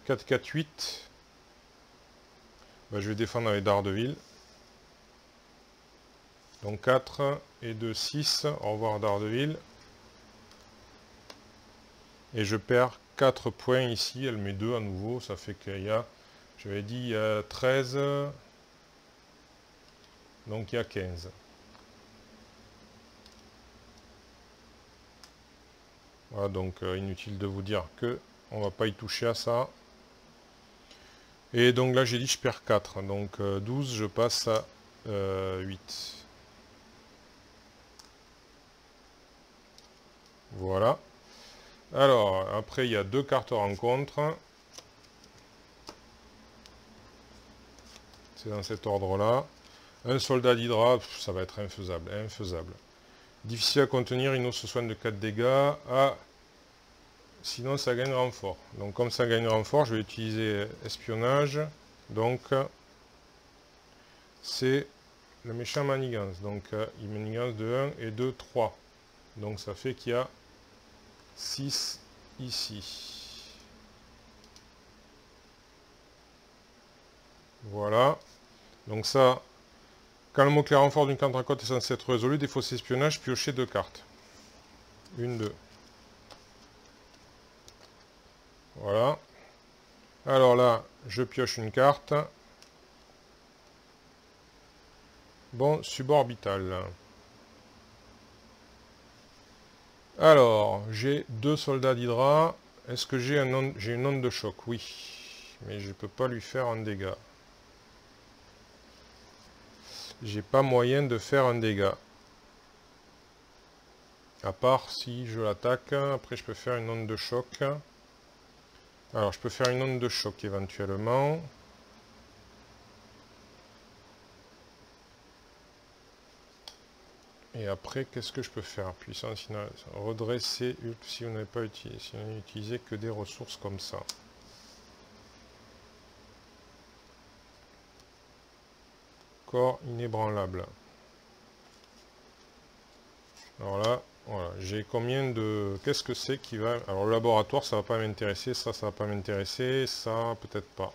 4, 4, 8. Ben, je vais défendre avec Daredevil. Donc 4 et 2, 6. Au revoir Daredevil. Et je perds 4 points ici. Elle met 2 à nouveau. Ça fait qu'il y a, j'avais dit, il y a 13. Donc il y a 15. Voilà, donc inutile de vous dire que on va pas y toucher à ça. Et donc là j'ai dit je perds 4. Donc 12, je passe à 8. Voilà. Alors, après il y a 2 cartes rencontre. C'est dans cet ordre-là. Un soldat d'Hydra, ça va être infaisable. Infaisable. Difficile à contenir, Inno se soigne de 4 dégâts. Ah, sinon ça gagne renfort. Donc comme ça gagne renfort, je vais utiliser espionnage. Donc c'est le méchant manigance. Donc il manigance de 1 et de 3. Donc ça fait qu'il y a 6 ici. Voilà. Donc ça, quand le mot-clé renfort d'une carte en côte est censé être résolu, défausser espionnage, piocher 2 cartes. 1, 2. Voilà. Alors là, je pioche une carte. Bon, suborbital. Alors, j'ai 2 soldats d'Hydra. Est-ce que j'ai une onde de choc? Oui. Mais je ne peux pas lui faire un dégât. J'ai pas moyen de faire un dégât. À part si je l'attaque. Après, je peux faire une onde de choc. Alors, je peux faire une onde de choc éventuellement. Et après, qu'est-ce que je peux faire? Puissance finale. Redresser si vous n'avez pas utilisé. Si vous n'avez utilisé que des ressources comme ça. Corps inébranlable. Alors là, voilà. J'ai combien de... Qu'est-ce que c'est qui va... Alors le laboratoire, ça va pas m'intéresser. Ça va pas m'intéresser. Ça, peut-être pas.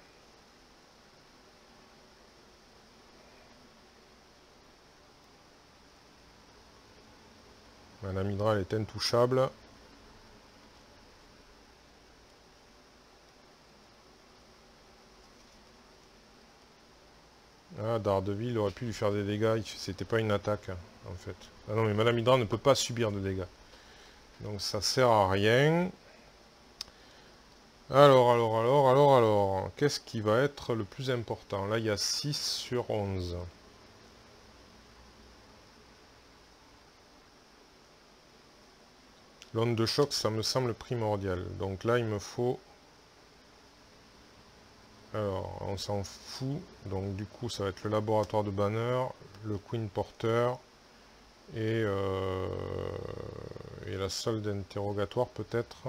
Madame Hydra, elle est intouchable. Ah, Daredevil aurait pu lui faire des dégâts. C'était pas une attaque, en fait. Ah non, mais Madame Hydra ne peut pas subir de dégâts. Donc ça sert à rien. Alors. Qu'est-ce qui va être le plus important? Là, il y a 6 sur 11. L'onde de choc, ça me semble primordial. Donc là, il me faut... Alors, on s'en fout. Donc du coup, ça va être le laboratoire de Banner, le Queen Porter et la salle d'interrogatoire peut-être.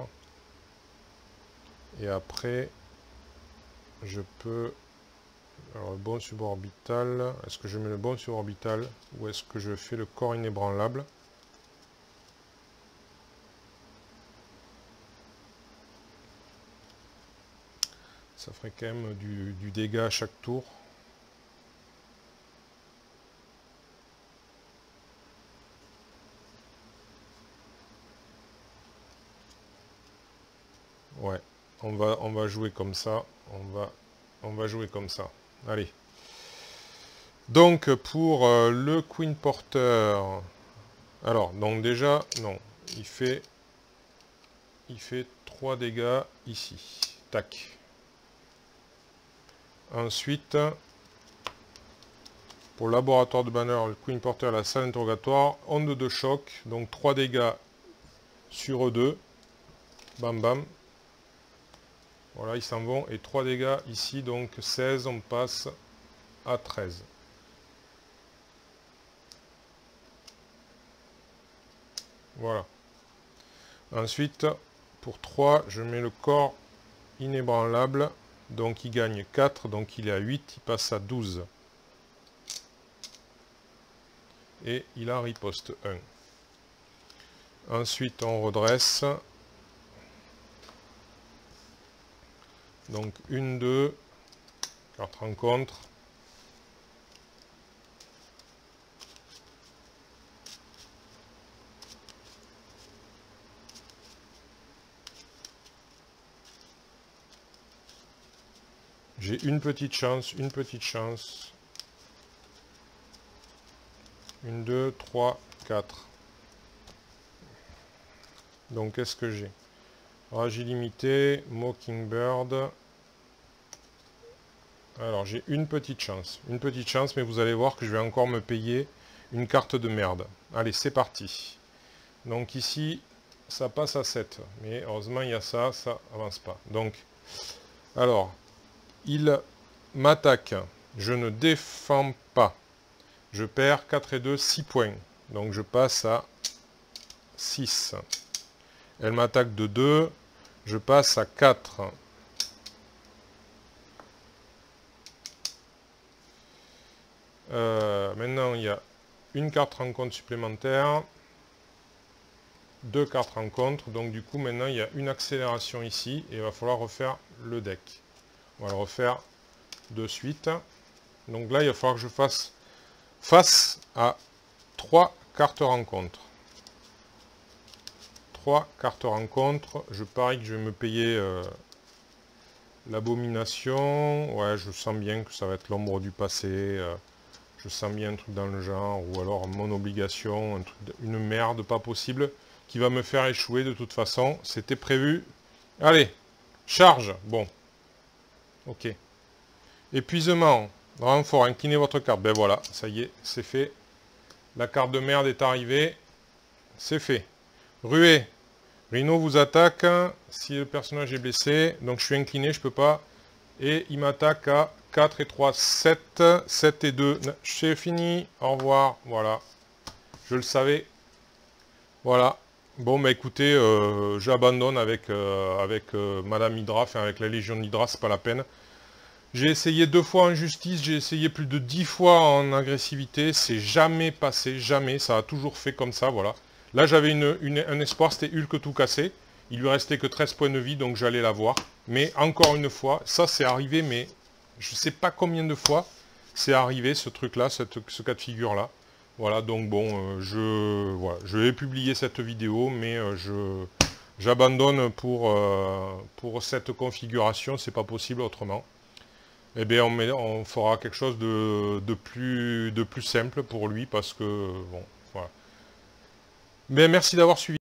Et après, je peux... Alors le bon suborbital, est-ce que je mets le bon suborbital ou est-ce que je fais le corps inébranlable? Ça ferait quand même du dégât à chaque tour. Ouais, on va jouer comme ça. On va jouer comme ça. Allez. Donc pour le Queen Porter, alors donc déjà non, il fait 3 dégâts ici. Tac. Ensuite, pour le laboratoire de Banner, le Queen Porter, la salle interrogatoire, onde de choc, donc 3 dégâts sur eux2. Bam bam. Voilà, ils s'en vont. Et 3 dégâts ici, donc 16, on passe à 13. Voilà. Ensuite, pour 3, je mets le corps inébranlable. Donc il gagne 4, donc il est à 8, il passe à 12. Et il a riposte 1. Ensuite, on redresse. Donc 1, 2, carte rencontre. J'ai une petite chance, une petite chance. 1, 2, 3, 4. Donc qu'est-ce que j'ai? Rage illimité, Mockingbird. Alors j'ai une petite chance, mais vous allez voir que je vais encore me payer une carte de merde. Allez, c'est parti. Donc ici, ça passe à 7. Mais heureusement, il y a ça, ça avance pas. Donc, alors, il m'attaque. Je ne défends pas. Je perds 4 et 2, 6 points. Donc je passe à 6. Elle m'attaque de 2. Je passe à 4. Maintenant, il y a une carte rencontre supplémentaire. 2 cartes rencontre. Donc du coup, maintenant, il y a une accélération ici. Et il va falloir refaire le deck. On va le refaire de suite. Donc là, il va falloir que je fasse face à 3 cartes rencontre. 3 cartes rencontre. Je parie que je vais me payer l'abomination. Ouais, je sens bien que ça va être l'ombre du passé. Je sens bien un truc dans le genre. Ou alors mon obligation. Une merde pas possible qui va me faire échouer de toute façon. C'était prévu. Allez, charge. Bon. Ok. Épuisement. Renfort, inclinez votre carte. Ben voilà, ça y est, c'est fait. La carte de merde est arrivée. C'est fait. Ruée. Rhino vous attaque si le personnage est blessé. Donc je suis incliné, je peux pas. Et il m'attaque à 4 et 3, 7. 7 et 2. C'est fini. Au revoir. Voilà. Je le savais. Voilà. Bon, bah écoutez, j'abandonne avec Madame Hydra, enfin avec la Légion d'Hydra, c'est pas la peine. J'ai essayé 2 fois en justice, j'ai essayé plus de 10 fois en agressivité, c'est jamais passé, jamais, ça a toujours fait comme ça, voilà. Là j'avais un espoir, c'était Hulk tout cassé, il lui restait que 13 points de vie, donc j'allais la voir. Mais encore une fois, ça c'est arrivé, mais je sais pas combien de fois c'est arrivé ce truc-là, ce cas de figure-là. Voilà, donc bon, je vais publier cette vidéo, mais j'abandonne pour cette configuration, c'est pas possible autrement. Eh bien, on fera quelque chose de plus simple pour lui, parce que, bon, voilà. Mais merci d'avoir suivi.